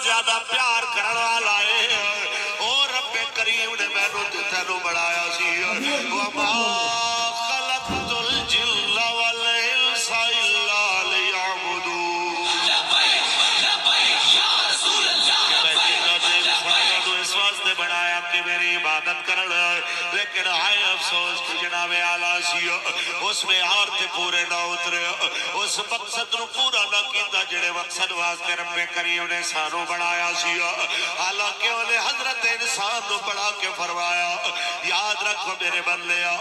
زیادہ پیار کرنے والا ہے او رب کریم نے مینوں تے تینوں بنایا سی وما خلقت الجن والانس الا ليعبدون اس واسطے بنایا کہ میری عبادت کرنا لیکن ہائے افسوس کہ جناب اعلیٰ سی اس میں اور تے پورے نہ اترے اس مقصد نو پورا نہ کیتا جڑے مقصد واسطے رب کریم نے سانو بنایا سی حالانکہ انہیں حضرت انسان نو بڑھا کے فرمایا یاد رکھو میرے بندیا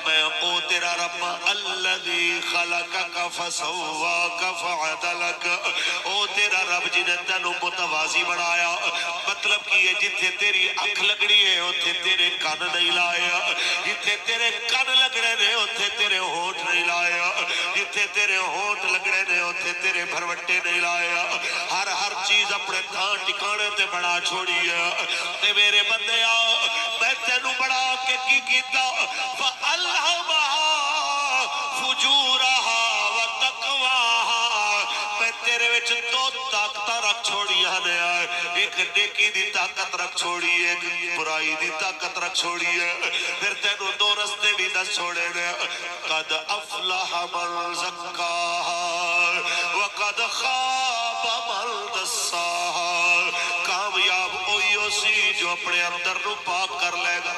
میں او تیرا رب الذی خلقک فسواک فعدلک او تیرا رب جنہیں تینو متوازی بنایا مطلب کہ یہ جتھے تیری اکھ لگڑی ہے اتھے تیرے کان نہیں لایا جتھے تیرے کان لگڑے نے اتھے تیرے ہونٹ نہیں لایا جتھے تیرے ہونٹ لگڑے نے اتھے تیرے بھروٹے نہیں لایا ہر چیز اپنے تھان ٹکانے تے بڑا چھوڑی ہے تے میرے بندے میں تینوں بڑا کے کی کیتا فَأَلْهَمَهَا فُجُورَهَا وَتَقْوَاهَا میں تیرے وچ دو طاقتہ رکھ چھوڑی ہے ایک نیکی دی طاقت رکھ چھوڑی ہے ایک برائی دی طاقت رکھ چھوڑی ہے پھر تینوں دو رستے بھی دس چھوڑے نے قد افلح من زکاها وقد خاب من دساها کامیاب ہوئی اسی جو اپنے اندر نو پاک کر لے گا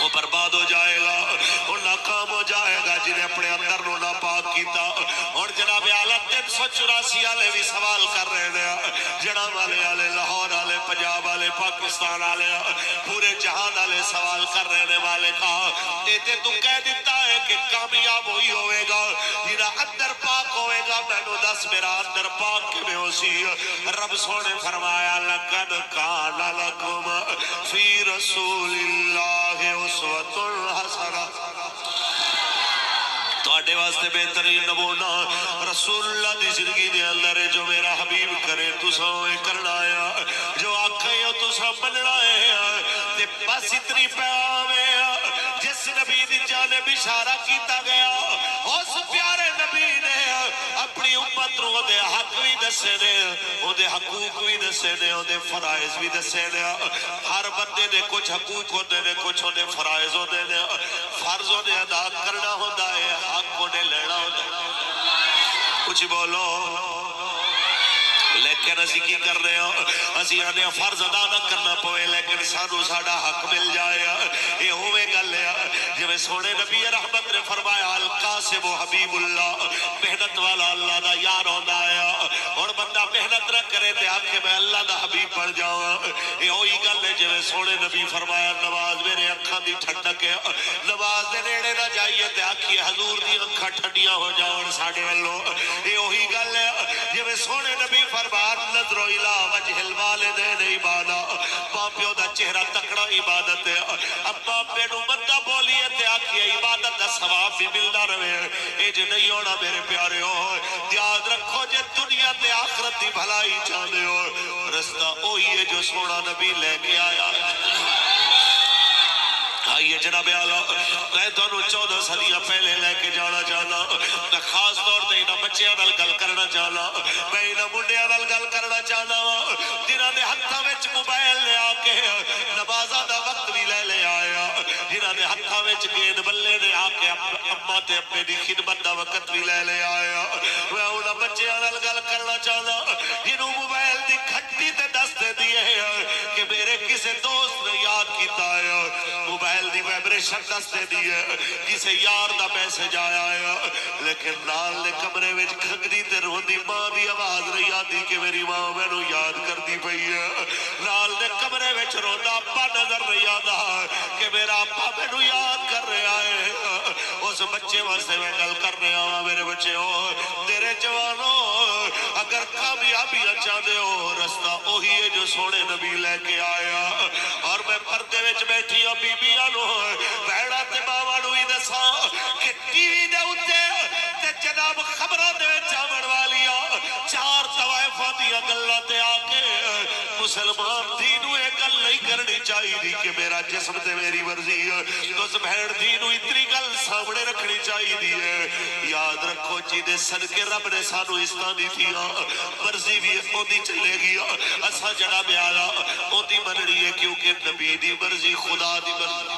وہ برباد ہو جائے گا وہ ناکام ہو جائے گا جنہیں اپنے اندر نو ناپاک کیتا اور جناب اعلیٰ 384 والے بھی سوال کر رہے ہیں جناب والے لاہور والے پنجاب والے پاکستان والے پورے جہان والے سوال کر رہے والے کہا تے تو کہہ دیتا ہے کہ کامیاب ہوئی ہوئے گا جنہا اندر پاک ہوئے گا میں نو دس میرا اندر پاک کے میں اسی رب سونے فرمایا لقد کان لکم فی رسول اللہ اسوۃ الحسنہ تواڈے واسطے بہترین نمونہ رسول اللہ دی زندگی دے اندر جو میرا حبیب کرے تساں اوے کرنا ہے جو آکھے ہو تساں مننا ہے تے بس اتنی پیغام ہے جس نبی دی جانب اشارہ کیتا گیا اس پیارے نبی نے اپنی امت نو دے حق بھی دسے نے او دے حقوق بھی دسے نے او دے فرائض بھی دسے نے ہر بندے دے کچھ حقوق ہوندے نے کچھ ہوندے فرائض ہوندے نے فرض ہوندے ادا کرنا ہوندا ہے حق ہوندے لینا ہوندا ہے کچھ بولو لیکن اسی کی کر رہے ہو اسی آنے فرض ادا نہ کرنا پوے لیکن سانو ساڑا حق مل جائے یہ ہوئے گل ہے جو سونے نبی رحمت نے فرمایا القاسم و حبیب اللہ محنت والا اللہ دا یار ہونا ہے اور بندہ محنت نہ کرے تے آپ کے میں اللہ دا حبیب پڑ جاؤں یہ ہوئی گل ہے جو سونے نبی فرمایا نماز میرے اکھاں دی ٹھنڈک ہے نماز دے نیڑے نہ جائیے تے آکھیے حضور دی اکھاں ٹھنڈیاں ہو جاؤں ساڑے والوں یہ ہوئی گل ہے جو سونے نبی فرمایا نظر الہ وجہ الوالدین عبادت باپیوں دا چہرہ تکڑا عبادت ہے اب باپے نو بندہ بولیے تے آکھیے عبادت دا ثواب بھی ملنا رہے اے جو نہیں ہونا میرے پیارے ہو یاد رکھو جے دنیا تے آخرت دی بھلائی چاہتے ہو رستہ اوہی ہے جو سونا نبی لے کے آیا آئیے جناب اعلیٰ میں تو انہوں 14 صدیہ پہلے لے کے جانا چاہنا میں خاص طور تے انہوں بچیاں نال گل کرنا چاہنا میں انہوں منڈیاں نال گل کرنا چاہنا جنہوں نے ہتھا وچ موبائل لے آکے نمازہ دا وقت بھی لے آیا جنہوں نے ہتھا وچ گیند بلے نے آکے اممہ تے اپنے دی خدمت دا وقت بھی لے آیا میں انہوں بچیاں نال گل کرنا چاہنا جنہوں موبائل دی کھٹی تے دستے دیئے کہ میرے کسے دوست نے یاد کیتا ہے موبائل دی ویبریشن دستے دیئے کسے یار دا میسج آیا ہے لیکن نال نے کمرے وچ کھنگدی تے روندی ماں دی آواز رہی آتی کہ میری ماں میں نو یاد کر دی پئی ہے نال نے کمرے وچ روندا اپا نظر رہی آتا کہ میرا اپا میں نو یاد کر رہا ہے اس بچے واسطے میں گل کر رہا ہوں میرے بچے ہو تیرے جوانوں اگر کامیابی چاہتے ہو رستہ وہی ہے جو سونے نبی لے کے آیا اور میں پردے وچ بیٹھی ہوں بی بی آنو بیڑا تے باوا نو ہی دسا کہ ٹی وی دے اتے تے جناب خبرہ دے چاوڑ والیا 4 طوائفہ دیا گلہ تے آکے مسلمان دینو ایک گل نہیں کرنی چاہیے کہ میرا جسم تے میری مرضی ہے اس بہن دی نو اتنی گل سامنے رکھنی چاہیے یاد رکھو جی دے صدقے رب نے سانو اس طرح دی تھی مرضی بھی اودی چلے گی اسا جڑا بیالا اودی مننی ہے کیونکہ نبی دی مرضی خدا دی مرضی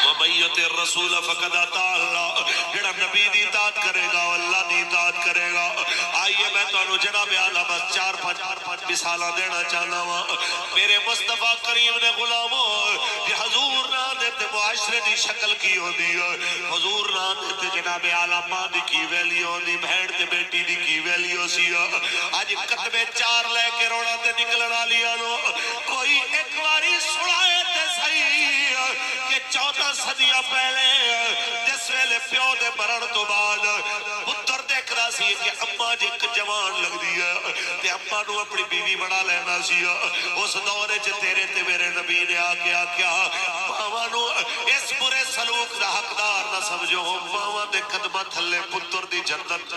وَمَيَّتِ الرَّسُولَ فَقَدْ أَطَاعَ اللَّهَ جڑا نبی دی اطاعت کرے گا اللہ دی اطاعت کرے گا آئیے میں تو جناب اعلیٰ بس چار پانچ مثالہ دینا چاہنا ہوں میرے مصطفیٰ کریم نے غلاموں یہ حضور نہ دیتے معاشرے دی شکل کی ہو دی حضور نہ دیتے جناب اعلیٰ ماں دی کی ویلی ہو دی بہن تے بیٹی دی کی ویلی ہو سی آج کتبے چار لے کے روڑا تے نکلنا لیا نو کوئی ایک واری سڑائے تے صحیح کہ 14 صدیاں پہلے جس ویلے پیو دے مرن تو بعد پتر دیکھ رہا سی کہ اماں جی ایک جوان لگ دی ہے تے اماں نو اپنی بیوی بڑا لینا سی اس دورے چ تیرے تے میرے نبی نے آکیا کیا ماواں نو اس برے سلوک دا حقدار نہ سمجھو ماواں دے قدمہ تھلے پتر دی جنت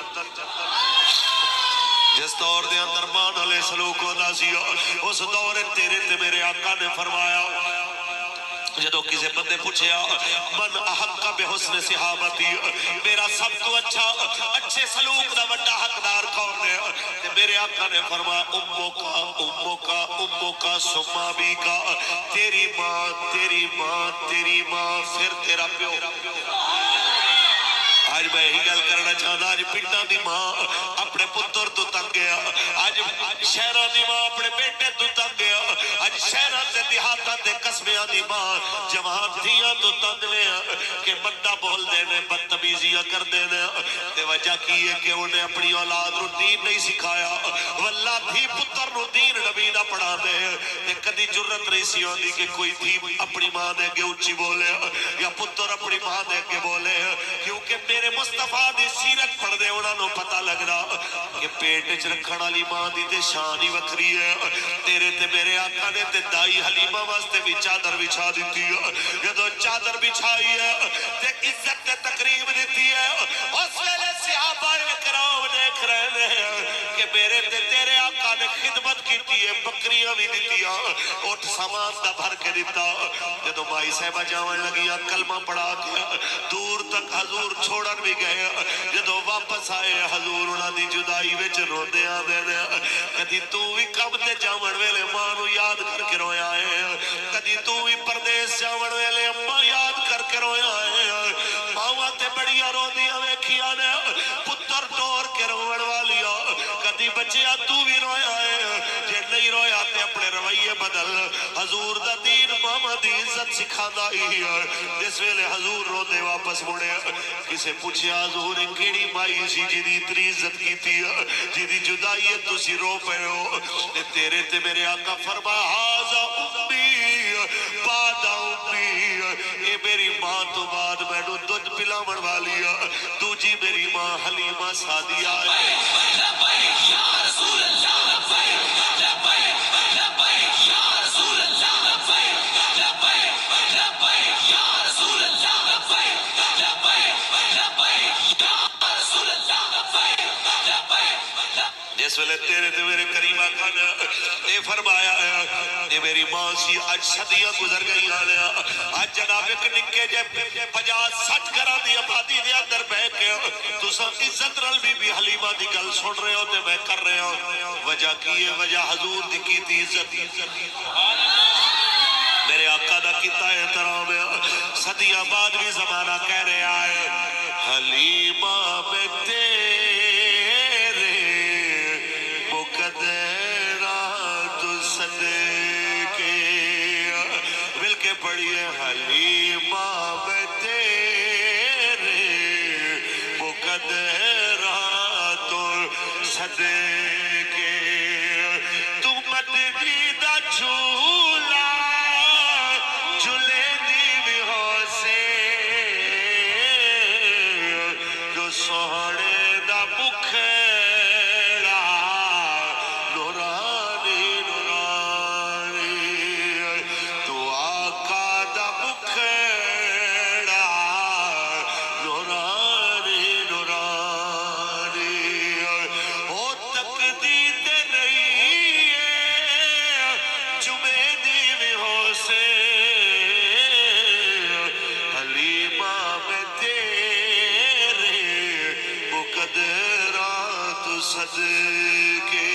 جس دور دے اندر مان علیہ سلوک ہوتا سی اس دورے تیرے تے میرے آقا نے فرمایا جدو کسی بندے پوچھیا من احق بحسن صحابتی میرا سب تو اچھے سلوک دا بڑا حقدار کون ہے میرے آقا نے فرمایا امو کا سما بھی کا تیری ماں پھر تیرا پیو آج میں ہی گل کرنا چاہتا آج پنڈا دی ماں اپنے پتر تو تنگ گیا آج شہرہ دی ماں اپنے بیٹے تو تنگ گیا آج شہرہ سے دیہاتا تے قصبیاں دی ماں جوان دھیاں تو تنگ لیا کہ بندہ بول دینے بدتمیزیاں کر دینے تے وجہ کی ہے کہ انہیں اپنی اولاد رو دین نہیں سکھایا واللہ تھی پتر رو دین نبی نہ پڑھا دے تے کدی جرت نہیں سی ہوندی کہ کوئی تھی اپنی ماں دے کے اچھی بولے یا پتر اپنی ماں دے کے بولے کیونکہ میرے مصطفیٰ دی سیرت پڑھ دے انہاں نو پتہ لگ رہا کہ پیٹ اچھ رکھن والی ماں دی تے شان ہی وکری ہے تیرے تے میرے آقا نے تے دائی حلیمہ واسطے بھی چادر بچھا دیتی ہے جدو چادر بچھائی ہے تے عزت تے تقریب دیتی ہے اس ویلے صحابہ کرام دیکھ رہے ہیں کہ میرے تے تیرے آقا نے خدمت کیتی ہے بکریاں بھی دیتی ہے اٹھ سامان دا بھر کے دیتا جدو مائی صاحبہ جاون لگیا کلمہ پڑھا دیا دور تک حضور چھوڑن بھی گئے جدو واپس آئے حضور انہاں دی جدائی وچ روندے آندے نے کدی تو بھی کم تے جاون ویلے ماں نو یاد کر کے رویا ہے کدی تو بھی پردیس جاون ویلے اماں یاد کر کے رویا ہے ماواں تے بڑیاں روندیاں ویکھیاں نے پتر ٹور کے روون والیا کدی بچیا تو بھی رویا ہے جے نہیں رویا تے اپنے رویے بدل حضور دا دین ماما دی عزت سکھاندا ہی ہے جس ویلے حضور روندے واپس مڑے کسے پوچھیا حضور کیڑی مائی سی جی دی اتنی عزت کیتی ہے جی دی جدائی ہے تسی رو پے ہو تیرے تے میرے آقا فرمایا ہاذا امی بعد امی اے میری ماں تو بعد میں نو دودھ پلاون والی ہے تو جی میری ماں حلیمہ سعدیہ ہے لبیک یا رسول اللہ لبیک لبیک لبیک یا رسول اللہ لبیک لبیک لبیک یا رسول اللہ لبیک لبیک لبیک یا رسول اللہ لبیک لبیک جس ویلے تیرے تے میرے کریم آقا نے اے فرمایا ہے اے میری ماں سی آج صدیاں گزر گئی آلیا آج جناب ایک نکے جے 50-60 گھراں دی آبادی دے اندر بیٹھ کے تساں عزت نال بی حلیمہ دی گل سن رہے ہو تے میں کر رہے ہوں وجہ کی ہے وجہ حضور دی کیتی عزت میرے آقا دا کیتا احترام ہے صدیاں بعد بھی زمانہ کہہ رہے آئے حلیمہ میں پڑھئے حلیمہ میں تیرے مقدرات صدقے تو مدنی دا جھولا جھولے دی بھی ہو سے جو سوڑے دا بکھڑا نورانی نورانی تو جمعے صدقے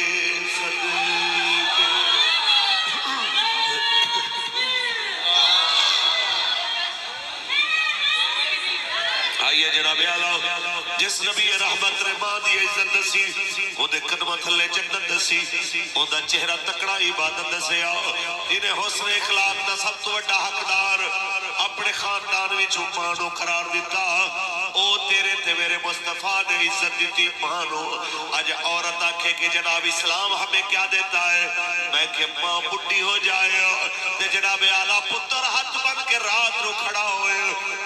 آئیے جناب اعلیٰ جس نبی رحمت نے ماں دی عزت دسی وہ دے قدمہ تھلے جنت دسی وہ دا چہرہ تکڑا عبادت دسیا انہیں حسن اخلاق دا سب تو بڑا حقدار اپنے خاندان میں چھپانو قرار دیتا او تیرے تے میرے مصطفیٰ نے عزت دیتی مانو آج عورت آکھے کہ جناب اسلام ہمیں کیا دیتا ہے میں کہ ماں بڑی ہو جائے تے جناب اعلیٰ پتر ہاتھ بن کے رات رو کھڑا ہوئے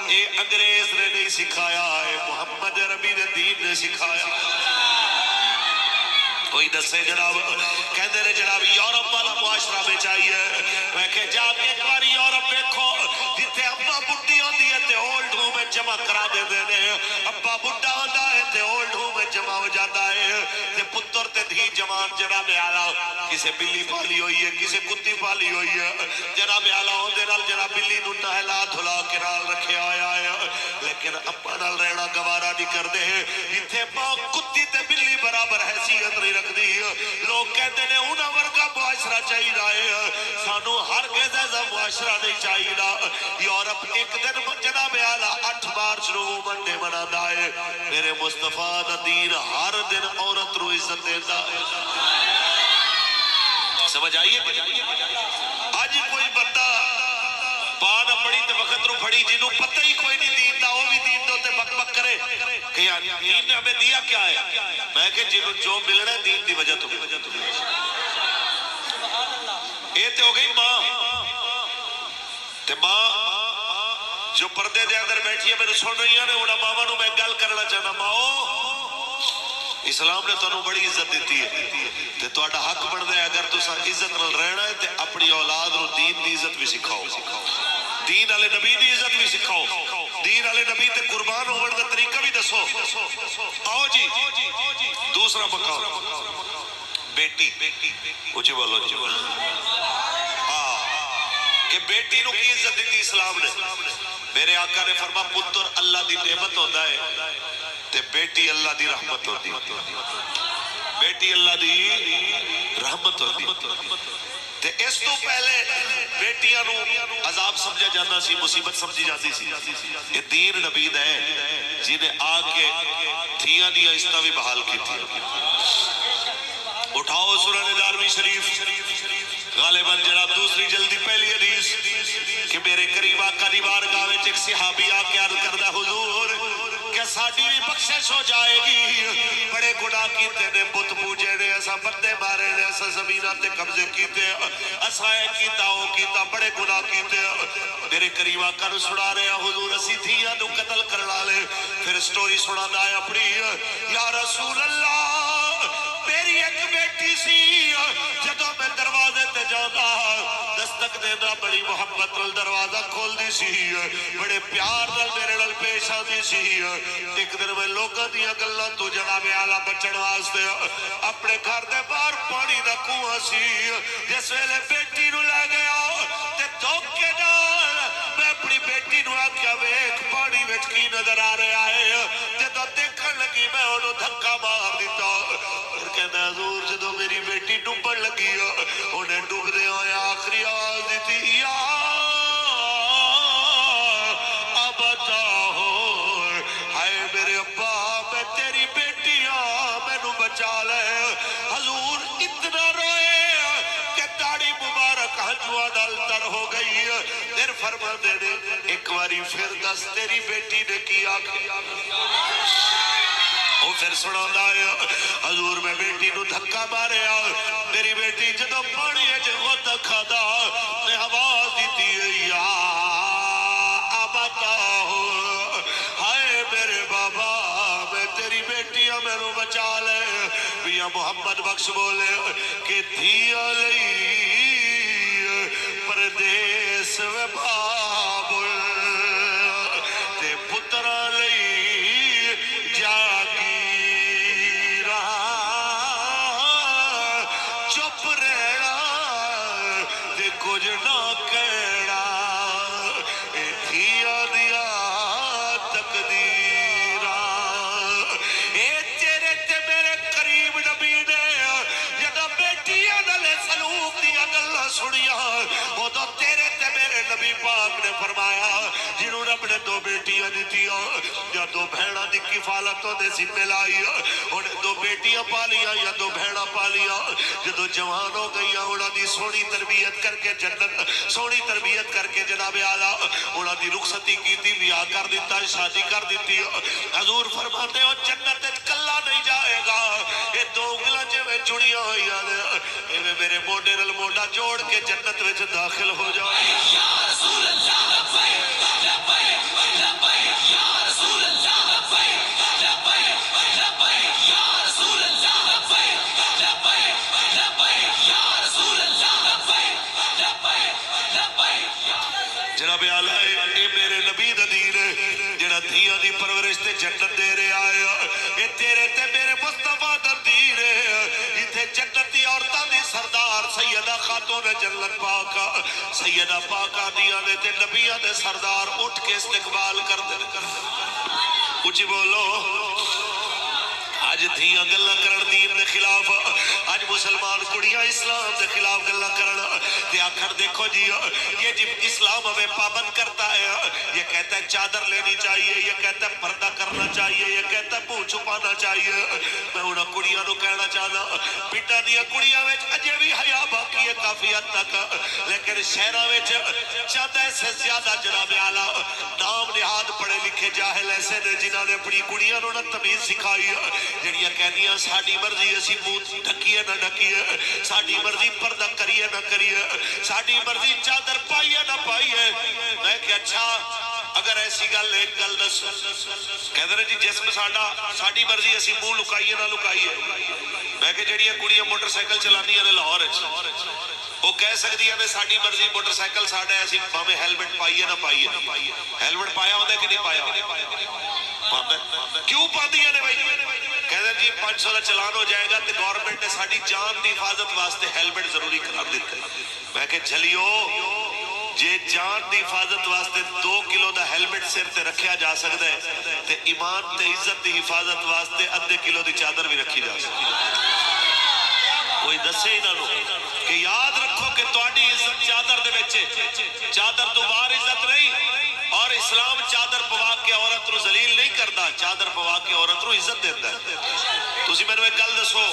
اے انگریز نے نہیں سکھایا ہے محمد ربی نے دین نے سکھایا کوئی دسے جناب کہتے رہے جناب یورپ والا معاشرہ میں چاہیے میں کہ جا کے ایک باری یورپ دیکھو جتے ابا بڑی ہوندی ہے تے اولڈ ہوم میں جمع کرا دے دینے ابا بڑا ہوندہ ہے تے اولڈ ہوم میں جمع ہو جاتا ہے تے پتر تے دھی جوان جناب اعلیٰ کسے بلی پالی ہوئی ہے کسے کتی پالی ہوئی ہے جناب اعلیٰ ہوندے نال جناب بلی نو ٹہلا دھلا کے نال رکھے آیا ہے لیکن ابا نال رہنا گوارا نہیں کر دے جتے ماں کتی تے بلی برابر حیثیت نہیں رکھ دی لوگ کہتے ہیں انہاں ورگا معاشرہ چاہیے رہے سانو ہر گزے ایسا معاشرہ نہیں چاہیے یورپ ایک دن جناب اعلیٰ 8 مارچ رو منڈے منا دائے میرے مصطفیٰ دا دین ہر دن عورت رو عزت دیتا ہے سمجھ آئیے آج کوئی بندہ پانا پڑی تے وقت رو پڑی جنہوں پتہ ہی کوئی نہیں دین دا وہ بھی دین دو تے بک بک کرے کہ یعنی دین نے ہمیں دیا کیا ہے میں کہ جنہوں جو ملنا ہے دین دی وجہ تو اے تے ہو گئی ماں تے ماں جو پردے دے اندر بیٹھی ہے میرے سن رہی ہیں انہاں ماما نو میں گل کرنا چاہنا ماں اسلام نے تانوں بڑی عزت دیتی ہے تے تہاڈا حق بندا ہے اگر تساں عزت نال رہنا ہے تے اپنی اولاد نو دین دی عزت بھی سکھاؤ دین والے نبی دی عزت بھی سکھاؤ دین والے نبی تے قربان ہون دا طریقہ بھی دسو آؤ جی دوسرا مقام بیٹی اونچی بولو کہ بیٹی نو کی عزت دیتی اسلام نے میرے آقا نے فرما پتر اللہ دی نعمت ہوتا ہے تے بیٹی اللہ دی رحمت ہوتی بیٹی اللہ دی رحمت ہوتی تے اس تو پہلے بیٹیاں نو عذاب سمجھا جاتا سی مصیبت سمجھی جاتی سی یہ دین نبی ہے جنہیں آ کے تھیاں دیا استا بھی بحال کی تھی اٹھاؤ سورہ داروی شریف غالباً جناب دوسری جلدی پہلی حدیث کہ میرے قریب آقا دی بارگاہ وچ ایک صحابی آ کے عرض کردا حضور کہ ساڈی بھی بخشش ہو جائے گی بڑے گناہ کیتے نے بت پوجے نے ایسا بندے مارے نے ایسا زمیناں تے قبضے کیتے ایسا ہے کیتا ہو کیتا بڑے گناہ کیتے میرے قریب آقا نو سنا رہے ہیں حضور اسی تھیاں نو قتل کرنا لے پھر سٹوری سنا دا ہے اپنی یا رسول اللہ میری ایک بیٹی سی جدوں میں دروازے تے جانا دستک دینا بڑی محبت نال دروازہ کھول دی سی بڑے پیار نال میرے نال پیش آتی سی ایک دن میں لوگاں دیاں گلاں تو جناب اعلیٰ بچن واسطے اپنے گھر دے باہر پانی دا کنواں سی جس ویلے بیٹی نو لے گیا تے دھوکے نال میں اپنی بیٹی نو آکھیا ویکھ پانی وچ کی نظر آ رہا ہے جدوں دیکھن لگی میں اونوں دھکا مار دتا پھر کہندا حضور جدوں میری بیٹی ڈوبن لگی انہیں ڈوبدے ہوئے آخری آواز دیتی یا ابتا ہو ہائے میرے ابا میں تیری بیٹی میں نو بچا لے حضور اتنا روئے کہ داڑھی مبارک ہنجوا ڈال تر ہو گئی پھر فرما دے دے ایک باری پھر دس تیری بیٹی نے کیا وہ پھر سنا ہے حضور میں بیٹی نو دھکا مارے میری بیٹی جدو پانی ہے جو دکھا دا میں آواز دیتی ہے یا آباتا ہو ہائے میرے بابا میں تیری بیٹی میں نو بچا لے میاں محمد بخش بولے کہ دھیا لئی پردیس و بابل تے پترہ لئی جاگی چپ رہنا تے کچھ نہ کہنا اے دھیا دیا تقدیرہ اے تیرے تے میرے قریب سنیا وہ تیرے تے میرے نبی پاک نے فرمایا جنہوں رب نے دو بیٹیاں دیتیاں یا دو بہناں دی کفالتوں دے ذمہ لائی انہیں دو بیٹیاں پالیاں یا دو بہناں پالیاں جدو جوان ہو گئی انہاں دی سونی تربیت کر کے جنت سونی تربیت کر کے جناب اعلیٰ انہاں دی رخصتی کی تھی بیاہ کر دیتا شادی کر دیتی حضور فرماتے ہو جنت کلا نہیں جائے گا یہ دو انگلاں میں جڑیاں ہوئی آنے میرے موڈے نل موڈا جوڑ کے جنت وچ داخل ہو جاؤ یا رسول اللہ لبیک لبیک لبیک یا رسول اللہ لبیک لبیک لبیک یا رسول اللہ لبیک لبیک لبیک یا رسول اللہ لبیک لبیک لبیک جناب اعلیٰ اے میرے نبی دا دین ہے جڑا دھیاں دی پرورش تے جنت دے رہے آیا اے تیرے تے میرے مصطفیٰ دا دین ہے جتھے جنتی عورتاں دی سردار سیدہ خاتون جنت پاکا سیدہ پاکا دیا نے تے نبیہ دے سردار اٹھ کے استقبال کر دے اچھی بولو آج دھیاں گلہ کرن دین دے خلاف آج مسلمان کڑیاں اسلام دے خلاف گلہ کرنا تے آخر دیکھو جی یہ جب اسلام ہمیں پابند کرتا ہے یہ کہتا ہے چادر لینی چاہیے یہ کہتا ہے پردہ کرنا چاہیے یہ کہتا ہے منہ چھپانا چاہیے میں انہاں کڑیاں نو کہنا چاہنا پٹا دیا کڑیاں وچ اجے بھی حیا باقی ہے کافی حد تک لیکن شہراں وچ چاہتا سے زیادہ جناب اعلیٰ نام نہاد پڑھے لکھے جاہل ایسے نے جنہاں نے اپنی کڑیاں نو نہ تمیز سکھائی جڑیاں کہنیاں ساڈی مرضی اسی منہ ڈھکیے نہ ڈھکیے ساڈی مرضی پردہ کریے نہ کریے ساڈی مرضی چادر پائیے نہ پائیے میں کہ اچھا اگر ایسی گل ایک گل دس کہتے ہیں جی جسم ساڈی مرضی اسی منہ لکائیے نہ لکائیے میں کہ جڑیاں کڑیاں موٹر سائیکل چلانیاں نے لاہور وہ کہہ سکتی ہے ساڈی مرضی موٹر سائیکل ساڈا ایسی ہمیں ہیلمٹ پائیے نہ پائیے ہیلمٹ پایا ہوتا ہے کہ نہیں پایا کیوں پاندیاں نے بھائی کہتے ہیں جی 500 کا چلان ہو جائے گا تو گورنمنٹ نے ساڈی جان دی حفاظت واسطے ہیلمٹ ضروری قرار دیتے میں کہ جھلیو جے جان دی حفاظت واسطے 2 کلو دا ہیلمٹ سر تے رکھیا جا سکتا ہے تے ایمان تے عزت دی حفاظت واسطے 1.5 کلو دی چادر بھی رکھی جا سکتی ہے کوئی دسے ہی نہ کہ یاد رکھو کہ تہاڈی عزت چادر دے وچ چادر تو باہر عزت نہیں اور اسلام چادر پوا کے عورت نو ذلیل نہیں کرتا چادر پوا کے عورت نو عزت دیتا ہے تسی مینوں ایک گل دسو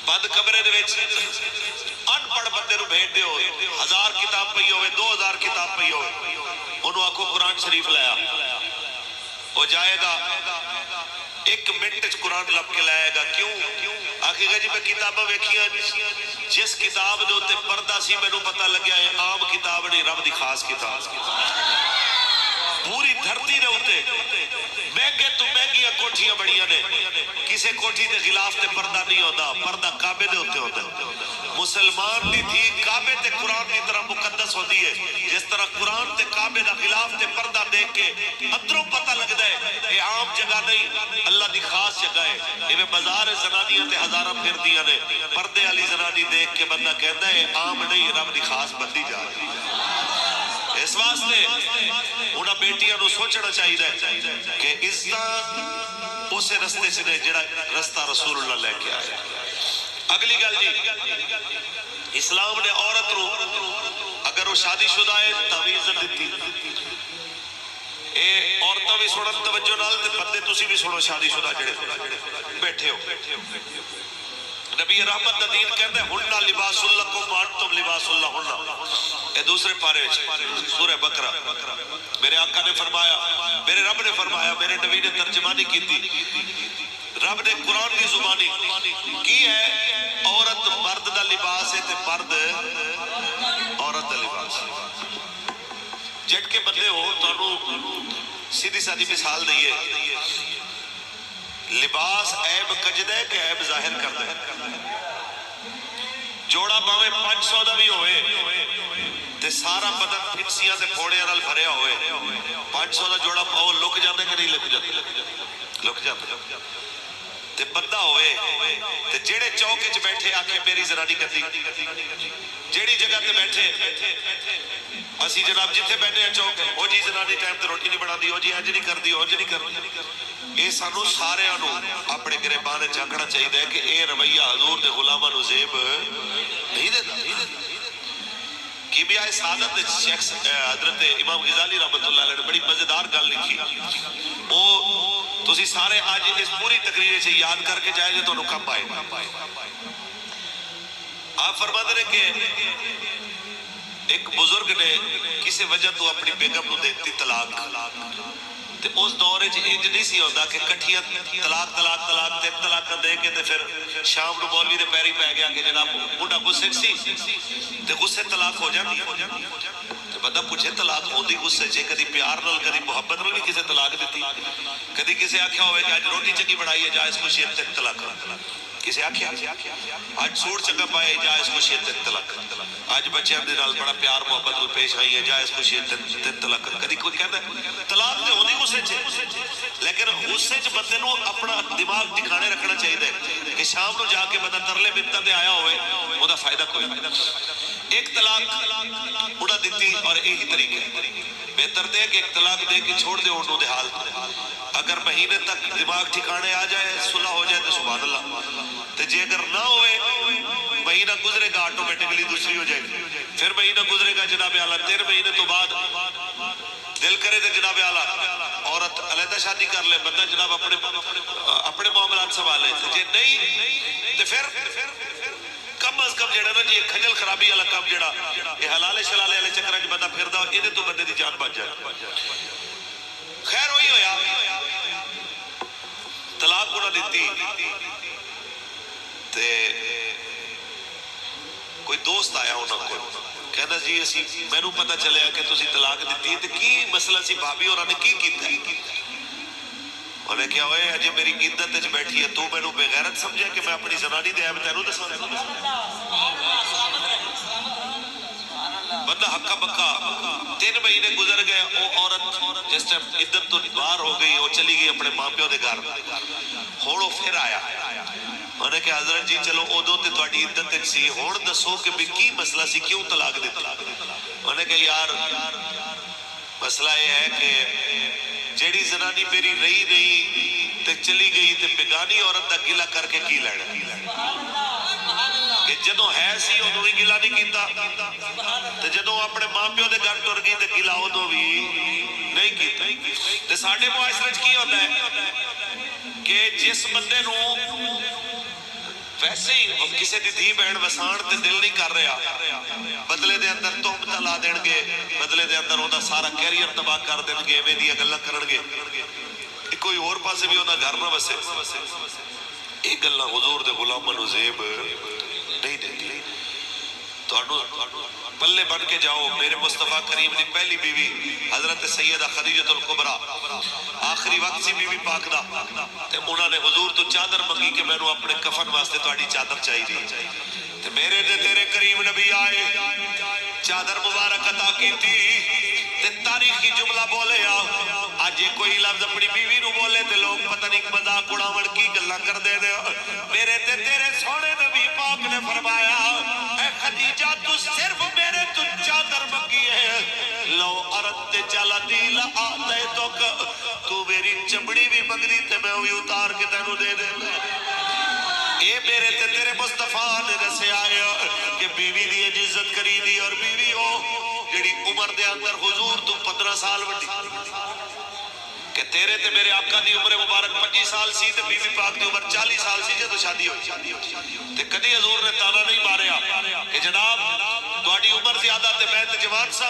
بند کمرے دے وچ ان پڑھ بندے نو بھیج دیو 1000 کتاب پئی ہوئے 2000 کتاب پئی ہوئے انہوں آکھو قرآن شریف لایا وہ جائے گا 1 منٹ قرآن لب کے لائے گا کیوں آخے گا جی میں کتابہ ویکھیاں جس کتاب دے ہوتے پردہ سی میں نو پتہ لگیا ہے عام کتاب نہیں رب دی خاص کتاب پوری دھرتی دے ہوتے مہنگے تو مہنگیاں کوٹھیاں بڑیاں نے کسے کوٹھی دے خلاف تے پردہ نہیں ہوتا پردہ کعبے دے ہوتے ہوتا مسلمان دی تھی کعبے تے قرآن دی طرح مقدس ہوتی ہے جس طرح قرآن تے کعبے دا خلاف تے پردہ دیکھ کے اندروں پتہ لگتا ہے یہ عام جگہ نہیں اللہ دی خاص جگہ ہے یہ بازار زنانیاں تے ہزارہ پھر دیا نے پردے علی زنانی دیکھ کے بندہ کہتا ہے عام نہیں رب دی خاص بندی جا رہی اس واسطے انہاں بیٹیاں نو سوچنا چاہیے کہ عزت اسے رستے سے نے جڑا رستہ رسول اللہ لے کے آیا اگلی گل جی اسلام نے عورت رو اگر وہ شادی شدہ ہے تعویذ دیتی اے عورتاں بھی سنن توجہ نال تے بندے تسی بھی سنو شادی شدہ جڑے بیٹھے ہو نبی رحمت دین کہتے ہیں ہننا لباس اللہ کو وانتم لباس اللہ ہننا اے دوسرے پارے سورہ بقرہ میرے آقا نے فرمایا میرے رب نے فرمایا میرے نبی نے ترجمانی کی تھی رب نے قرآن کی زبانی کی ہے عورت مرد دا لباس ہے تے مرد عورت دا لباس جٹ کے بدلے ہو تو سیدھی سادھی مثال دئیے لباس عیب کجدہ ہے کہ عیب ظاہر کرتا ہے جوڑا باوے 500 دا بھی ہوئے تے سارا بدن پھنسیاں تے پھوڑے نال بھریا ہوئے 500 دا جوڑا پاؤ لک جاندے کہ نہیں لک جاندے تے بندہ ہوئے تے جیڑے چوکے چ بیٹھے آکھے میری زرانی کتی جیڑی جگہ تے بیٹھے اسی جناب جتھے بیٹھے ہیں چوک او جی زرانی ٹائم تے روٹی نہیں بنا دی او جی اج نہیں کر دی او جی نہیں کر دی اے سانو سارے انو اپنے گریبان جھانکنا چاہیے کہ اے رویہ حضور دے غلاماں نو زیب نہیں دیتا کیمیا سعادت شیخ حضرت امام غزالی رحمت اللہ علیہ نے بڑی مزیدار گل لکھی وہ تسی سارے آج اس پوری تقریر سے یاد کر کے جائے جو تو کم آئے آپ فرماتے ہیں کہ ایک بزرگ نے کسی وجہ تو اپنی بیگم نو دیتی طلاق تے اس دور انج نہیں سی ہوندا کہ کٹھیاں طلاق تین طلاق دے کے تے پھر شام نو مولوی دے پیری پہ گیا کہ جناب بڈھا غصے سی تے غصے طلاق ہو جاتی تے بندہ پوچھے طلاق ہوندی غصے چ کدی پیار نال کدی محبت نال بھی کسے طلاق دتی کدی کسے آکھیا ہوئے کہ اج روٹی چنگی بنائی ہے جا اس کو شیر تین طلاق کسے آکھیا اج سوٹ چنگا پائے جا اس کو شیر تین طلاق اج بچیاں دے نال بڑا پیار محبت نال پیش آئی ہے جا اس کو شیر تین طلاق کدی کوئی کہندا ہے طلاق تے ہوندی غصے چ لیکن غصے چ بندے نو اپنا دماغ ٹھکانے رکھنا چاہیے کہ شام نو جا کے بندہ ترلے بنتا تے آیا ہوئے او دا فائدہ کوئی ایک طلاق اڑا دیتی اور یہی طریقہ بہتر دے کہ ایک طلاق دے کے چھوڑ دے انہوں دے حال اگر مہینے تک دماغ ٹھکانے آ جائے صلح ہو جائے تو سبحان اللہ تے جے اگر نہ ہوئے مہینہ گزرے گا آٹومیٹکلی دوسری ہو جائے پھر مہینہ گزرے گا جناب اعلیٰ 13 مہینے تو بعد دل کرے تو جناب اعلیٰ عورت علیحدہ شادی کر لے بندہ جناب اپنے معاملات سنبھالے جے نہیں تو پھر کم از کم جڑا نا جی کھجل خرابی والا کام جڑا یہ حلال شلالے والے چکراں وچ بندہ پھردا ایدے تو بندے دی جان بچ جائے خیر وہی ہویا طلاق انہاں دتی تے کوئی دوست آیا انہاں کو کہندا جی اسی مینوں پتہ چلیا کہ تسی طلاق دتی تے کی مسئلہ سی بھابی ہوراں نے کی کیتا انہیں کیا ہوئے اجے میری عدت وچ بیٹھی ہے تو مینوں بے غیرت سمجھے کہ میں اپنی زنانی دے عیب تینوں دساں بندہ ہکا بکا 3 مہینے گزر گئے او عورت جس ٹائم عدت تو باہر ہو گئی وہ چلی گئی اپنے ماں پیو دے گھر ہن وہ پھر آیا انہیں کہ حضرت جی چلو ادو تے تہاڈی عدت وچ سی ہن دسو کہ بھی کی مسئلہ سی کیوں طلاق دتا انہیں کہ یار مسئلہ یہ ہے کہ جیڑی زنانی میری رہی نہیں تے چلی گئی تے بیگانی عورت دا گلہ کر کے کی لینا کہ جدوں ہے سی ادو بھی گلہ نہیں کیتا تے جدوں اپنے ماں پیو دے گھر ٹر گئی تے گلہ ادو بھی نہیں کیتا تے ساڈے معاشرے وچ کی ہوندا ہے کہ جس بندے نو ویسے ہی کسی دی دھی بہن وسان تے دل نہیں کر رہا بدلے دے اندر تہمت لا دین گے بدلے دے اندر اوندا سارا کیریئر تباہ کر دین گے ایویں دی گلاں کرن گے کوئی اور پاسے بھی اوندا گھر نہ وسے یہ گلاں حضور دے غلاماں نو زیب نہیں دیندی تہاڈو پلے بن کے جاؤ میرے مصطفیٰ کریم دی پہلی بیوی حضرت سیدہ خدیجہ الکبریٰ آخری وقت سی بیوی پاک دا تے انہوں نے حضور تو چادر منگی کہ میں نو اپنے کفن واسطے تہاڈی چادر چاہیے تے میرے تے تیرے کریم نبی آئے چادر مبارک عطا کیتی تے تاریخی جملہ بولے آج کوئی لفظ اپنی بیوی نو بولے تے لوگ پتہ نہیں مذاق اڑاون کی گلاں کر دے میرے تے تیرے سونے نبی پاک نے فرمایا اے خدیجہ تو صرف میرے تو چادر منگی ہے لو اردت جلدی لآتیتک تو میری چمڑی بھی منگنی تے میں وہی اتار کے تینوں دے دے اے میرے تے تیرے مصطفیٰ نے دسے آیا کہ بیوی دی عزت کری دی اور بیوی ہو جڑی عمر دے اندر حضور تو 15 سال وڈی کہ تیرے تے میرے آقا دی عمر مبارک 25 سال سی تے بی بی پاک دی عمر 40 سال سی جدو شادی ہوئی تے کدی حضور نے تانا نہیں ماریا کہ جناب تہاڈی عمر زیادہ تے میں تے جوان سا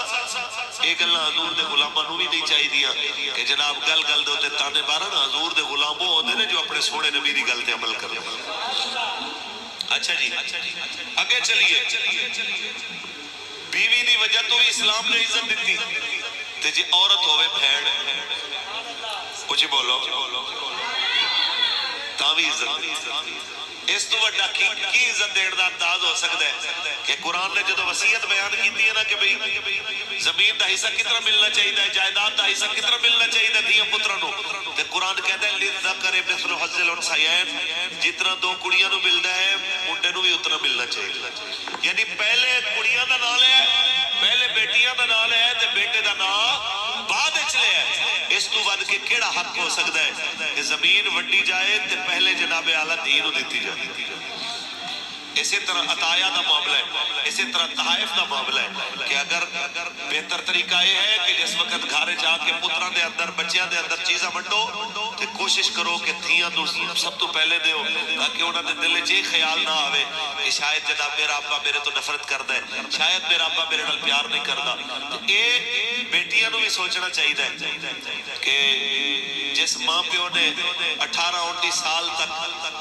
یہ گلاں حضور دے غلاماں نو بھی نہیں چاہی دیاں کہ جناب گل گل دے تے تانے مارن حضور دے غلام وہ ہوندے نے جو اپنے سونے نبی دی گل تے عمل کرن اچھا جی اگے چلیے بیوی دی وجہ تو بھی اسلام نے عزت دیتی تے جی عورت ہوئے بھیڑ کچھ بولو تاوی عزت اس تو وڈا کی عزت دین دا انداز ہو سکتا ہے کہ قرآن نے جدو وصیت بیان کی ہے نا کہ بھئی زمین دا حصہ کتنا ملنا چاہیے جائیداد دا حصہ کتنا ملنا چاہیے دھیاں پتراں نو تے قرآن کہتا ہے للذکر مثل حظ الانثیین جتنا دو کڑیاں نو ملدا ہے منڈے نو بھی اتنا ملنا چاہیے یعنی پہلے کڑیاں دا نام ہے پہلے بیٹیاں دا نام ہے تے بیٹے دا نام بعد وچ لے ہے اس تو ود کے کیڑا حق ہو سکتا ہے کہ زمین وڈی جائے تے پہلے جناب اعلیٰ دین نو دتی جائے اسی طرح عطایا دا معاملہ ہے، اسی طرح تحائف دا معاملہ ہے کہ اگر بہتر طریقہ یہ ہے کہ جس وقت گھر جا کے پتراں دے اندر بچیاں دے اندر چیزاں ونڈو تے کوشش کرو کہ دھیاں تو سب تو پہلے دیو تاکہ انہاں دے دل وچ یہ خیال نہ آوے کہ شاید جناب میرا ابا میرے تو نفرت کردا ہے، شاید میرا ابا میرے نال پیار نہیں کردا۔ اے بیٹیاں نو بھی سوچنا چاہیے کہ جس ماں پیو نے 18-19 سال تک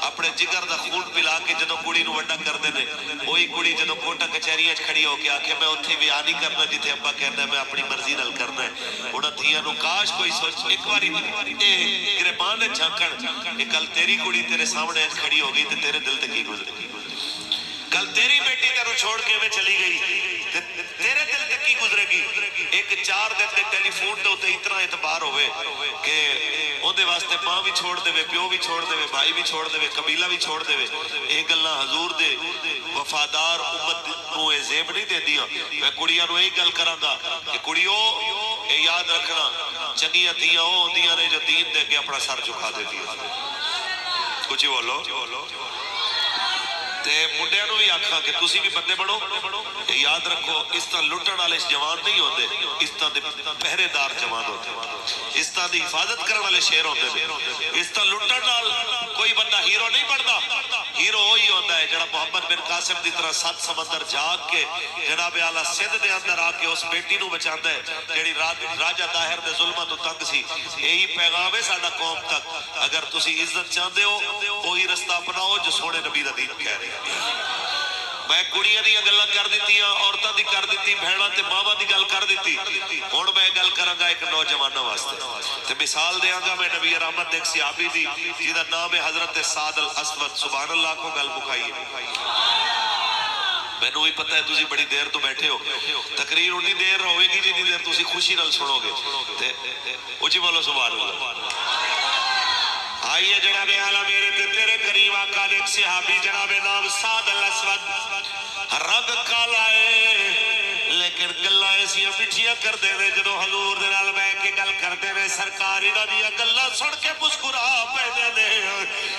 اپنے جگر دا خون پلا کے جدو کڑی نو وڈا کردے نے، وہی کڑی جدو کوٹا کچہریاں کھڑی ہو کے آکھے میں اتھے بھی نہیں کرنا جتھے ابا کہنا ہے میں اپنی مرضی نال کرنا ہے، انہاں دھیاں نو کاش کوئی سوچ ایک باری گربان نے جھانکن کہ کل تیری کڑی تیرے سامنے کھڑی ہو گئی تے تیرے دل تے کی گزرے گی، کل تیری بیٹی تیرو چھوڑ کے میں چلی گئی تیرے دل تے کی گزرے گی۔ ایک 4 دن دے ٹیلی فون دے اتنے اتنا اعتبار ہوئے کہ اون دے واسطے ماں بھی چھوڑ دے پیو بھی چھوڑ دے بھائی بھی چھوڑ دے قبیلہ بھی چھوڑ دے، ایک اللہ حضور دے وفادار امت نو اے زیب نہیں دے دیا۔ میں کڑیاں نو ایک گل کراں گا کہ کڑیو اے یاد رکھنا چنگیاں دھیاں او ہوندیاں نے جو دین دے کے اپنا سر جھکا دے دیا۔ کچھ ہی بولو تے منڈیاں نو بھی آکھاں کہ تسی بھی بندے بڑھو، یاد رکھو اس طرح لٹن والے جوان نہیں ہوتے، اس طرح دے پہرے دار جوان ہوتے، اس طرح دی حفاظت کرنے والے شیر ہوتے ہیں۔ اس طرح لٹن نال کوئی بندہ ہیرو نہیں بنتا، ہیرو وہی ہوتا ہے جڑا محمد بن قاسم دی طرح 7 سمندر جاگ کے جناب اعلیٰ سندھ دے اندر آ کے اس بیٹی نو بچاندا ہے جڑی راجہ طاہر دے ظلماں تو تنگ سی۔ یہی پیغام ہے ساڈا قوم تک، اگر تسی عزت چاہتے ہو وہی رستہ اپناؤ جو سونے نبی دا دین کہہ رہے ہیں۔ میں کڑیاں دی گلاں کر دیتی، عورتاں دی کر دیتی، بہناں تے ماواں دی گل کر دیتی، ہن میں گل کراں گا ایک نوجواناں واسطے تے مثال دیاں گا میں نبی رحمت ایک صحابی دی جہدا نام ہے حضرت سعد الاسود، سبحان اللہ کو گل مکائی ہے۔ مینوں بھی پتہ ہے تسی بڑی دیر تو بیٹھے ہو، تقریر اتنی دیر ہوئے گی جتنی دیر تسی خوشی نال سنو گے تے اونچی بولو سبحان اللہ۔ آئیے جناب اعلیٰ میرے تے تیرے کریم آقا دے ایک صحابی جناب نام سعد الاسود، رنگ کالا ہے لیکن گلاں ایسیاں مٹھیاں کردے نے جدوں حضور دے نال بیٹھ کے گل کردے نے سرکار انہاں دیاں گلاں سن کے مسکرا پیندے نے۔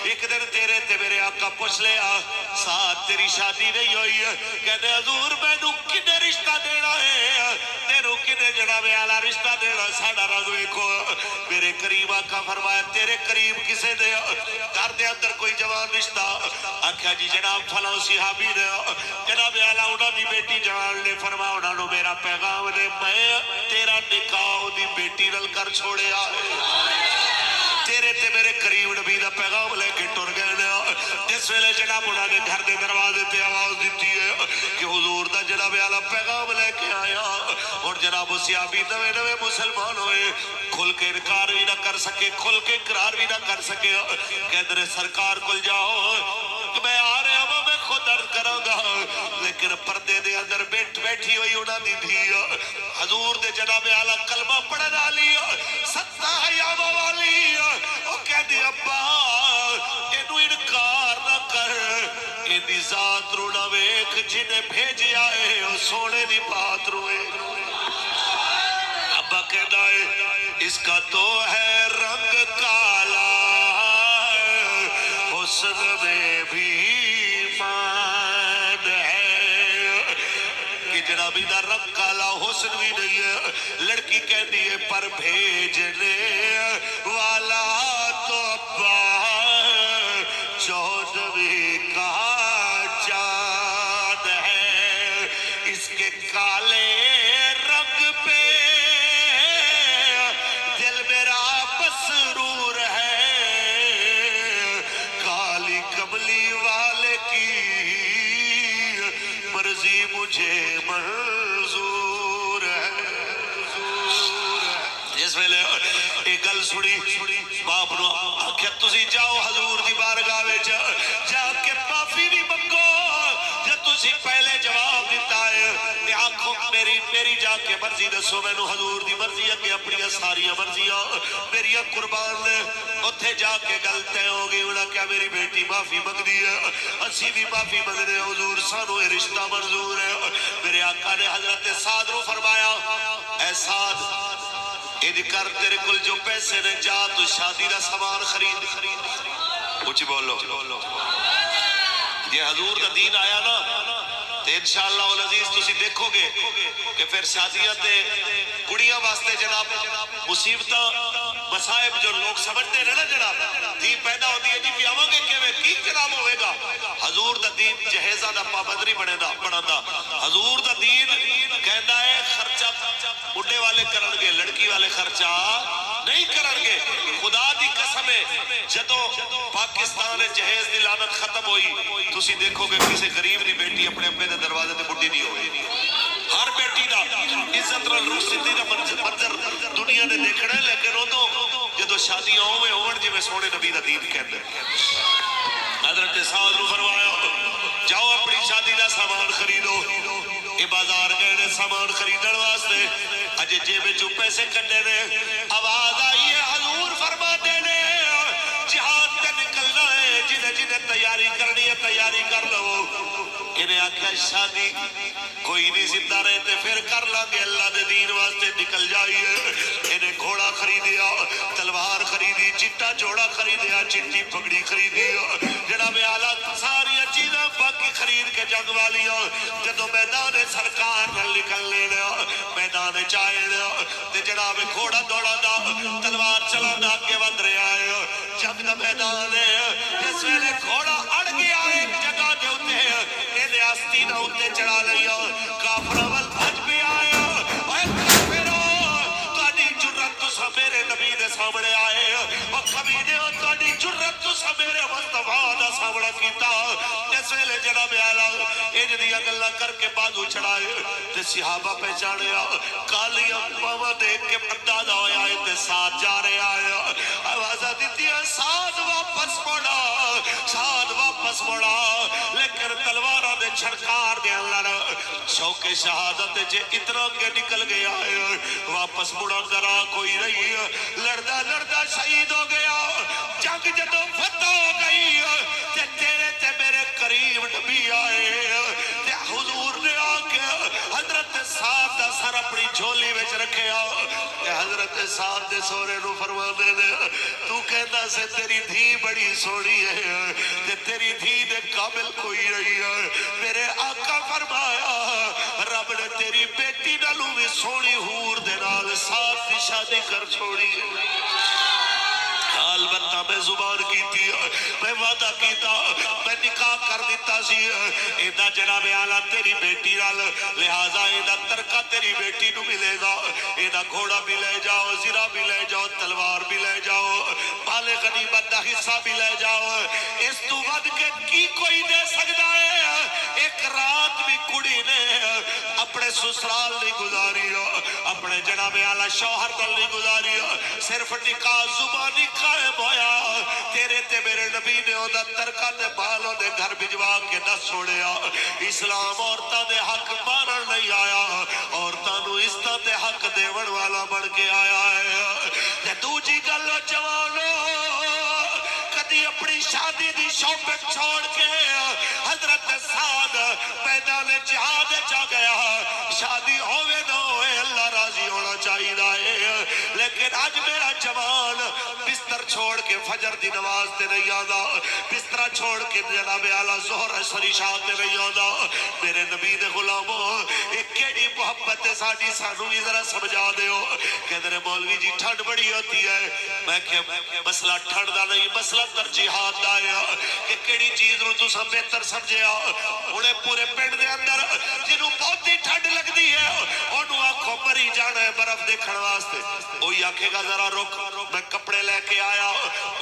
ایک دن تیرے تے میرے آقا پوچھ لیا سعد تیری شادی نہیں ہوئی، کہندے حضور مینوں کنے رشتہ دینا ہے، تینوں کنے جناب اعلیٰ رشتہ دینا، ساڈا رنگ ویکھو۔ میرے کریم آقا فرمایا تیرے قریب کسے دے گھر دے اندر کوئی جوان رشتہ؟ آکھیا جی جناب فلاں صحابی نے، جناب اعلیٰ انہاں دی بیٹی جوان نے فرمایا انہاں نو میرا پیغام دے میں تیرا نکاح دی بیٹی نال کر چھوڑیا تیرے تے میرے قریب نبی دا پیغام لے کے ٹر گئے نے۔ جس ویلے جناب انہاں نے گھر دے دروازے تے آواز دیتی ہے کہ حضور دا جناب اعلیٰ پیغام لے کے آیا، اور جناب صحابی نوے نوے مسلمان ہوئے، کھل کے انکار بھی نہ کر سکے، کھل کے اقرار بھی نہ کر سکے، کہتے ہیں سرکار کل جاؤ میں آ رہا ہوں میں خود عرض کراں گا، لیکن پردے دے اندر بیٹھی ہوئی انہاں دی دھی حضور دے جناب اعلیٰ کلمہ پڑھن والی 7 ایام والی، وہ کہندی ابا اینو انکار نہ کر، ایندی ذات رو نہ ویکھ، جنہیں بھیجیا ہے وہ سونے دی بات روئے۔ ابا کہتا ہے اس کا تو ہے رنگ کالا حسن میں بھی مان ہے، کہ جناب ادھر رنگ کالا حسن بھی نہیں ہے، لڑکی کہتی ہے پر بھیجنے والا تو ابا 14ویں کا چاند ہے، اس کے کالے رنگ پہ دل میرا مسرور ہے، کالی کملی والے کی مرضی مجھے منظور ہے۔ جس ویلے ایک گل سنی باپ نو آکھیا تسی جاؤ حضور دی بارگاہ وچ جا کے معافی بھی منگو، جے تسی پہلے جواب دیتا ہے تے آکھو میری جا کے مرضی دسو، مینوں حضور دی مرضی اگے اپنی ساری مرضیاں میری قربان نے، اوتھے جا کے گل طے ہو گئی، انہاں کہا میری بیٹی معافی منگدی ہے، اسی بھی معافی منگدے حضور سانو یہ رشتہ منظور ہے۔ میرے آقا نے حضرت سعد نو فرمایا اے سعد اج کر تیرے کل جو پیسے نے جا تو شادی دا سامان خرید، اچھی بولو جے حضور دا دین آیا نا تے انشاءاللہ العزیز تسی دیکھو گے کہ پھر شادیاں تے کڑیاں واسطے جناب مصیبتاں مصائب جو لوگ سمجھتے ہیں نا جناب دھی پیدا ہوتی ہے جی بیاواں گے کیویں کی جناب ہوئے گا حضور دا دین جہیزاں دا پابند نہیں بندا حضور دا دین کہندا ہے خرچہ بڈھے والے کرن گے لڑکی والے خرچہ نہیں کرن گے خدا دی قسم ہے جدوں پاکستان جہیز دی لعنت ختم ہوئی تسی دیکھو گے کسی غریب دی بیٹی اپنے ابے دے دروازے تے بڈھی نہیں ہوئی ہر بیٹی دا عزت نال رخصتی دا منظر دنیا نے دیکھنا ہے لیکن ادو جدو شادیاں ہوئے ہون جویں سونے نبی دا دین کہندا حضرت سعد نو فرمایا جاؤ اپنی شادی دا سامان خریدو یہ بازار گئے نے سامان خریدن واسطے اجے جیب وچوں پیسے کڈے نے آواز آئی ہے حضور فرماتے نے جہاد تے نکلنا ہے جنہیں جنہیں تیاری کرنی ہے تیاری کر لو انہیں آکھا شادی کوئی نہیں زندہ رہتے پھر کر لانگے اللہ دے دین واسطے نکل جائیے انہیں گھوڑا خریدیا تلوار خریدی چٹا جوڑا خریدیا چٹی پگڑی خریدی جناب اعلیٰ ساری چیزاں باقی خرید کے جنگ والیاں جدو میدان سرکار نہ نکل لینا میدان چاہے تے جناب گھوڑا دوڑا دا تلوار چلا دا کے ود رہا ہے جنگ دا میدان ہے اس ویلے گھوڑا اڑ گیا ایک جگہ دے ہوتے ہیں انہیں آستینہ ہوتے چڑھا لیا کافر اول بھج بھی آیا اے کافرو تہاڈی جرت تو میرے نبی دے سامنے آئے اور کمینے تہاڈی جرت تو میرے مصطفیٰ دا سامنے کیتا اس ویلے جناب اعلیٰ انج دیاں گلاں کر کے بازو چڑھائے تے صحابہ پہچانیا کالیاں باواں دیکھ کے اندازہ ہویا ہے تے ساتھ جا رہا ہے آوازاں دتیاں ساتھ واپس مڑا لیکن تلواراں دے چھڑکار دے لڑ شوق شہادت جے اتنا کے نکل گیا ہے واپس مڑا کرا کوئی نہیں لڑدا لڑدا شہید ہو گیا جنگ جدوں فتح ہو گئی تے تیرے تے میرے قریب نبی آئے تے حضور نے آ کے حضرت سعد دا سر اپنی جھولی وچ رکھیا تے حضرت سعد دے سورے نو فرماندے نے تو کہندا سے تیری دھی بڑی سونی ہے تے تیری دھی دے قابل کوئی نہیں ہے میرے آقا فرمایا رب نے تیری بیٹی نالوں بھی سونی حور دے نال ساتھ دی شادی کر چھوڑی البتہ میں زبان کیتی میں وعدہ کیتا میں نکاح کر دیتا سی ایدہ جناب اعلیٰ تیری بیٹی نال لہذا ایدہ ترکہ تیری بیٹی نو بھی لے گا ایدہ گھوڑا بھی لے جاؤ زرہ بھی لے جاؤ تلوار بھی لے جاؤ مال غنیمت دا حصہ بھی لے جاؤ اس تو ود کے کی کوئی دے سکتا ہے ایک رات بھی کڑی نے اپنے سسرال نہیں گزاری اپنے جناب اعلیٰ شوہر دل نہیں گزاری صرف نکاح زبانی قائم ہویا تیرے تے میرے نبی نے او دا ترکہ تے بالوں دے گھر بھجوا کے نہ چھوڑیا اسلام عورتاں دے حق مارن نہیں آیا عورتاں نو عزت دے حق دیون والا بن کے آیا ہے تے دوجی گل جوانو کدی اپنی شادی دی شوقت چھوڑ کے حضرت سعد میدان جہاد جا گیا شادی ہوئے نہ ہوئے اللہ راضی ہونا چاہیے لیکن آج میرا جوان بستر چھوڑ کے فجر دی نماز تے نہیں آدھا بستر چھوڑ کے جناب اعلیٰ ظہر عصر عشاء تے نہیں آدھا میرے نبی دے غلاموں ایک کیڑی محبت ہے ساڈی سانو بھی ذرا سمجھا دیو کہتے ہیں مولوی جی ٹھنڈ بڑی ہوتی ہے میں کہ مسئلہ ٹھنڈ دا نہیں مسئلہ ترجیحات دا ہے کہ کیڑی چیز نو تساں بہتر سمجھیا انہیں پورے پنڈ دے اندر جنہوں بہت ہی ٹھنڈ لگ دی ہے انہوں آنکھوں مری جانا ہے برف دیکھن واسطے وہی آنکھے گا ذرا رک میں کپڑے لے کے آیا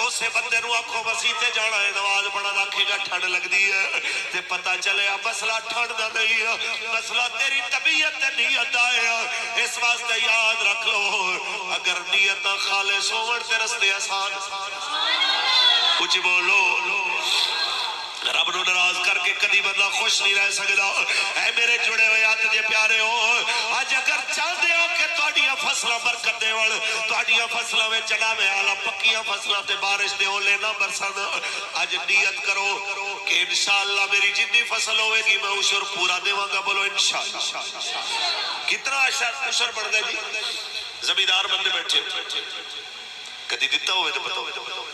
اسے بندے نو آنکھوں مسیتے جانا ہے نماز پڑھنا آنکھے گا ٹھنڈ لگ دی ہے تے پتہ چلے مسئلہ ٹھنڈ دا نہیں ہے مسئلہ تیری طبیعت نیت ہے اس واسطے یاد رکھ لو اگر نیت خالص ہوڑ تے رستے آسان کچھ بولو رب نو ناراض کر کے کدی بندہ خوش نہیں رہ سکتا اے میرے جڑے ہوئے ہاتھ جے پیارے ہو آج اگر چاہتے ہو کہ تہاڈیاں فصلاں برکت دیون تہاڈیاں فصلاں وچ جناب اعلیٰ پکیاں فصلاں تے بارش دے اولے نہ برسن اج نیت کرو کہ انشاءاللہ میری جتنی فصل ہوئے گی میں عشر پورا دیواں گا بولو انشاءاللہ کتنا عشر بڑھ گئے جی زمیندار بندے بیٹھے کدی دیتا ہوئے تو پتہ ہوئے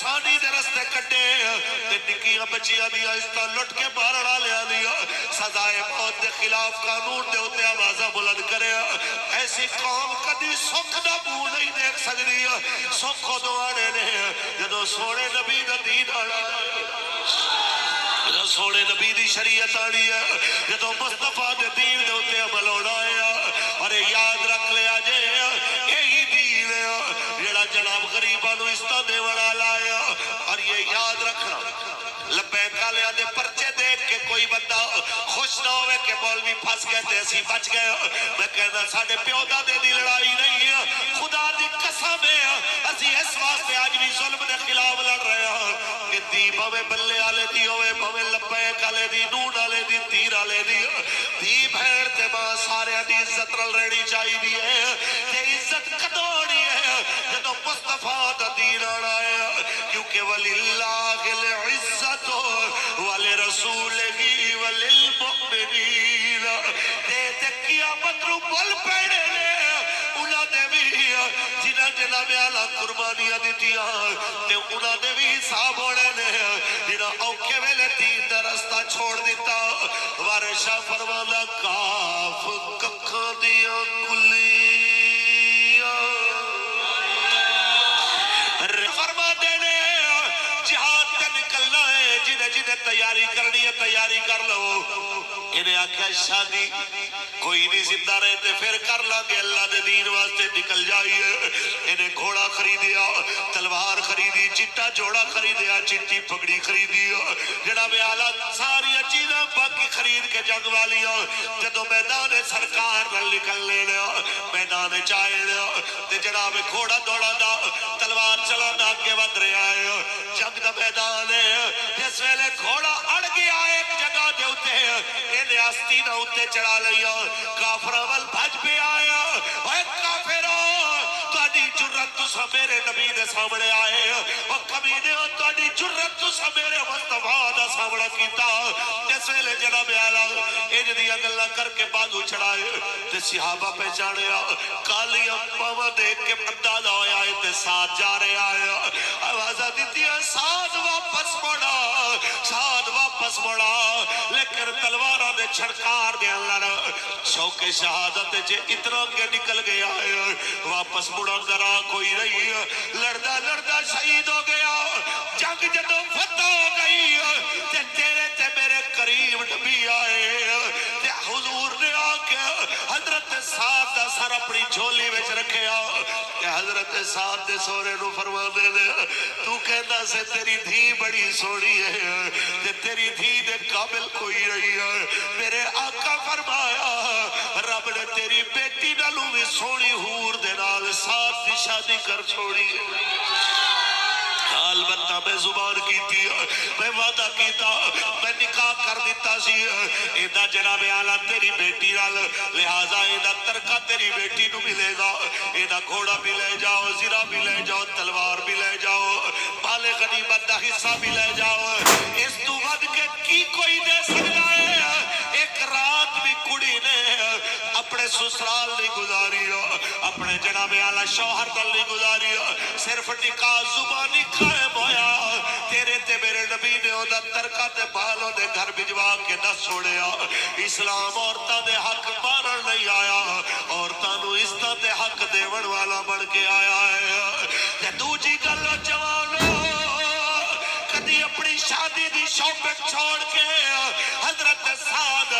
آسانی دے رستے کٹے تے نکیاں بچیاں دی عزتاں لٹ کے مارن والیاں دی سزائے موت دے خلاف قانون دے اوتے آوازاں بلند کرے ایسی قوم کدی سکھ دا منہ نہیں دیکھ سکدی سکھ ادوں آنے نے جدوں سونے نبی دا دین آنا جدوں سونے نبی دی شریعت آنی ہے جدوں مصطفیٰ دے دین دے اوتے عمل ہونا ہے اور یاد رکھ لیا جے یہی دین ہے جڑا جناب غریباں نو عزت دے والا لایا اور یہ یاد رکھنا لبیک والےاں دے پرچے دیکھ کے کوئی بندہ خوش نہ ہوئے کہ مولوی پھنس گئے تے اسی بچ گئے میں کہنا ساڈے پیو دادے دی لڑائی نہیں ہے خدا دی قسم ہے اسی اس واسطے آج بھی ظلم دے خلاف لڑ رہے ہیں کہ دی بھویں بلے والے دی ہوئے بھویں لبیک والے دی نون والے دی تیر والے دی دی بھیڑ تے ماں سارے دی عزت رل رہنی چاہیے تے عزت کدوں ہونی ہے جدوں مصطفیٰ دا دین آنا ہے کیونکہ وللہ العزت ولرسولہ وللمؤمنین تے قیامت نو بل پیڑے نے انہاں دے بھی جنہاں جناب اعلیٰ قربانیاں دتیاں تے انہاں دے بھی حساب ہونے نے جنہاں اوکھے ویلے دین دا رستہ چھوڑ دیتا وارشاہ فرمانا کاف ککھاں دیاں کلیاں فرما دینے جہاد تے نکلنا ہے جنہیں جنہیں تیاری کرنی ہے تیاری کر لو انہیں آکھا شادی کوئی نہیں زندہ رہتے پھر کر لانگے اللہ دے دین واسطے نکل جائیے انہیں گھوڑا خریدیا تلوار خریدی چٹا جوڑا خریدیا چٹی پگڑی خریدی جناب اعلیٰ ساری چیزیں باقی خرید کے جنگ والیاں جدو میدان سرکار نہ نکل لینا میدان چاہے تے جناب گھوڑا دوڑا دا تلوار چلا دا کے ود رہا ہے جنگ دا میدان ہے جس ویلے گھوڑا اڑ گیا ایک جگہ دے ہوتے انہیں آستی نہ ہوتے چڑھا لیا کافرہ وال بھج پہ آیا اے کافرہ تہاڈی جرت تساں میرے نبی دے سامنے آئے او کمینے تہاڈی جرت تساں میرے مصطفیٰ دا سامنا کیتا جس ویلے جناب اعلیٰ انج دیاں گلاں کر کے بازو چڑھائے تے صحابہ پہچانیا کالیاں پاواں دیکھ کے اندازہ ہویا تے ساتھ جا رہے آیا آوازاں دتیاں ساتھ واپس مڑا ساتھ واپس مڑا لیکن تلواراں دے چھڑکار دے اللہ شوق شہادت جے اتنا کے نکل گیا ہے واپس مڑا ذرا کوئی نہیں لڑدا لڑدا شہید ہو گیا جنگ جدوں فتح ہو گئی تے تیرے تے میرے قریب نبی آئے تے حضور نے آ کے حضرت سعد دا سر اپنی جھولی وچ رکھیا تے حضرت سعد دے سورے نو فرما دے تو کہندا سے تیری دھی بڑی سونی ہے تے تیری دھی دے قابل کوئی نہیں ہے میرے آقا فرمایا رب نے تیری بیٹی نالوں بھی سونی حور دے نال ساتھ دی شادی کر چھوڑی البتہ میں زبان کیتی میں وعدہ کیتا میں نکاح کر دیتا سی ایدہ جناب اعلیٰ تیری بیٹی نال لہذا ایدہ ترکہ تیری بیٹی نو بھی لے گا ایدہ گھوڑا بھی لے جاؤ زرہ بھی لے جاؤ تلوار بھی لے جاؤ مال غنیمت دا حصہ بھی لے جاؤ اس تو ود کے کی کوئی دے سکتا ہے ایک رات بھی کڑی نے اپنے سسرال نہیں گزاری اپنے جناب اعلیٰ شوہر دل نہیں گزاری صرف نکاح زبانی قائم ہویا تیرے تے میرے نبی نے او دا ترکہ تے بالوں دے گھر بھجوا کے نہ چھوڑیا اسلام عورتاں دے حق مارن نہیں آیا عورتاں نو عزتاں دے حق دیون والا بن کے آیا ہے تے دوجی گل جوانو کدی اپنی شادی دی شوق چھوڑ کے حضرت سعد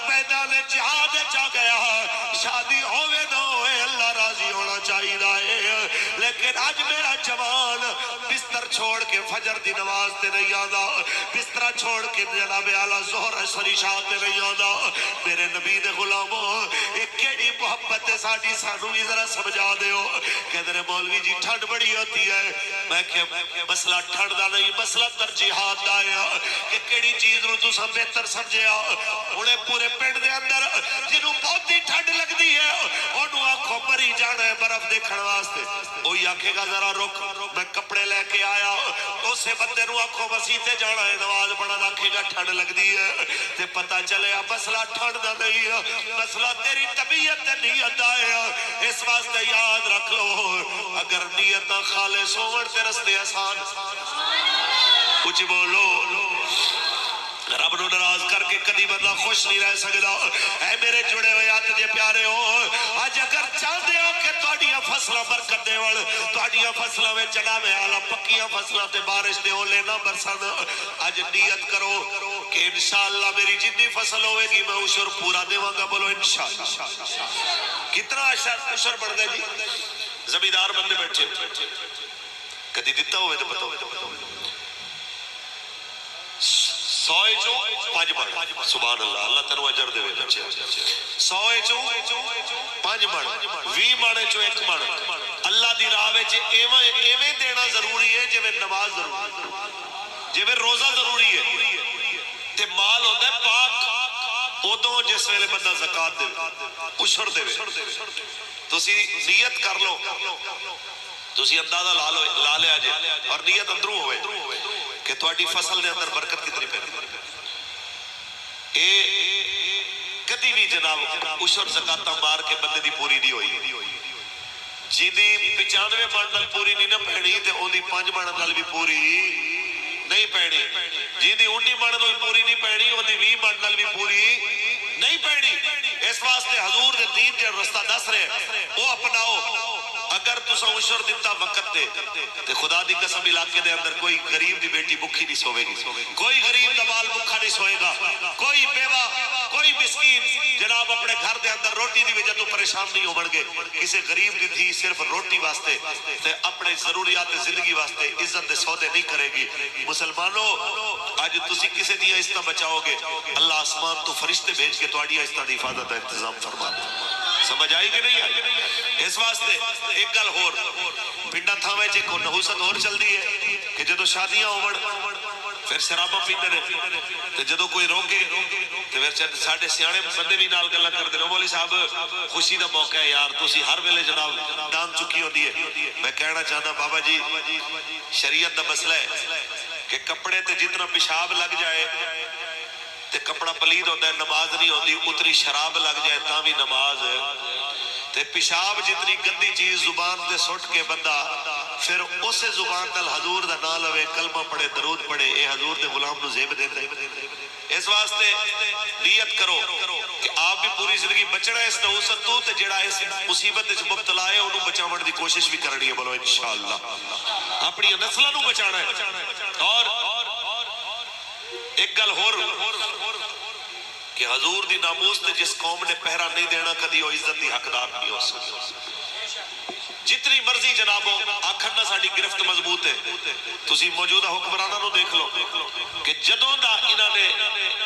میدان جہاد چا گیا شادی ہوئے نہ ہوئے اللہ راضی ہونا چاہیے لیکن آج میرا جوان بستر چھوڑ کے فجر دی نماز تے نہیں آدھا بستر چھوڑ کے جناب اعلیٰ ظہر عصر عشاء تے نہیں آدھا میرے نبی دے غلاموں ایک کیڑی محبت ہے ساڈی سانو بھی ذرا سمجھا دیو کہتے ہیں مولوی جی ٹھنڈ بڑی ہوتی ہے میں کہ مسئلہ ٹھنڈ دا نہیں مسئلہ ترجیحات دا ہے کہ کیڑی چیز نو تساں بہتر سمجھیا انہیں پورے پنڈ دے اندر جنہوں بہت ہی ٹھنڈ لگ دی ہے انہوں آنکھوں مری جانا ہے برف دیکھن واسطے وہی آنکھے گا ذرا رک میں کپڑے لے کے آیا اسے بندے نو آنکھوں مسیحتے جانا ہے نواز پڑھا آنکھے گا ٹھنڈ لگ دی ہے تے پتہ چلے مسئلہ ٹھنڈ دا نہیں ہے مسئلہ تیری طبیعت نیت ہے اس واسطے یاد رکھ لو اگر نیت خالص ہون تے رستے آسان کچھ بولو رب نو ناراض کر کے کدی بندہ خوش نہیں رہ سکتا اے میرے جڑے ہوئے ہاتھ دے پیارے ہو اج اگر چاہتے ہو کہ تہاڈیاں فصلاں برکت دے ول تہاڈیاں فصلاں وچ جناب اعلی پکیاں فصلاں تے بارش دے اولے نہ برسن اج نیت کرو کہ انشاءاللہ میری جتنی فصل ہوے گی میں عشر پورا دیواں گا بولو انشاءاللہ کتنا عشر بڑھ گیا جی زمیندار بندے بیٹھے کدی دیتا ہوئے تے پتہ ہوئے 100 چوں 5 من سبحان اللہ اللہ تینوں اجر دے بچے 100 چوں 5 من 20 من چوں 1 من اللہ دی راہ وچ ایویں دینا ضروری ہے جویں نماز ضروری ہے جویں روزہ ضروری ہے تے مال ہوندا ہے پاک ادوں جس ویلے بندہ زکات دے عشر دے تسی نیت کر لو تسی اندازہ لا لیا جے اور نیت اندروں ہوئے کہ تہاڈی فصل دے اندر برکت کتنی پی اے کدی بھی جناب عشر زکاتاں مار کے بندے دی پوری نہیں ہوئی جی دی 95 من نال پوری نہیں نہ پینی تے اون دی 5 من نال بھی پوری نہیں پینی جی دی 19 من نال پوری نہیں پینی اون دی 20 من نال بھی پوری نہیں پینی اس واسطے حضور دے دین دے رستہ دس رہے او اپناؤ اگر تسا عشر دیتا وقت دے تے خدا دی قسم علاقے دے اندر کوئی غریب دی بیٹی بکھی نہیں سوے گی کوئی غریب دا بال بکھا نہیں سوئے گا کوئی بیوہ کوئی مسکین جناب اپنے گھر دے اندر روٹی دی وجہ تو پریشان نہیں ہون گے کسی غریب دی تھی صرف روٹی واسطے تے اپنے ضروریات زندگی واسطے عزت دے سودے نہیں کرے گی مسلمانوں آج تسی کسی دیا اس طرح بچاؤ گے اللہ آسمان تو فرشتے بھیج کے تواڈی اس طرح دی حفاظت دا انتظام فرما دے سمجھ آئی کہ نہیں آئی اس واسطے ایک گل ہور پنڈا تھاوے چ کو نحوست اور چل دی ہے کہ جدو شادیاں ہون پھر شراباں پیندے نے تے جدو کوئی روکے تے پھر ساڈے سیانے بندے بھی نال گلاں کردے نے مولوی صاحب خوشی دا موقع ہے یار تسی ہر ویلے جناب ڈان چکی ہوندی ہے میں کہنا چاہتا بابا جی شریعت دا مسئلہ ہے کہ کپڑے تے جتنا پیشاب لگ جائے تے کپڑا پلید ہوتا ہے نماز نہیں ہوتی اتنی شراب لگ جائے تاں بھی نماز تے پیشاب جتنی گندی چیز زبان دے سٹ کے بندہ پھر اسے زبان نال حضور دا نام لوے کلمہ پڑھے درود پڑھے اے حضور دے غلام نو زیب دے دے اس واسطے نیت کرو کہ آپ بھی پوری زندگی بچنا ہے اس نحوست تو تے جڑا اس مصیبت وچ مبتلا ہے انہوں بچاون دی کوشش بھی کرنی ہے بولو انشاءاللہ اپنی نسلاں نو بچانا ہے اور ایک گل ہور کہ حضور دی ناموس تے جس قوم نے پہرا نہیں دینا کدی وہ عزت دی حقدار نہیں ہو سکتی جتنی مرضی جنابو آکھن نہ ساڑی گرفت مضبوط ہے تسی موجودہ حکمرانہ نو دیکھ لو کہ جدوں دا انہاں نے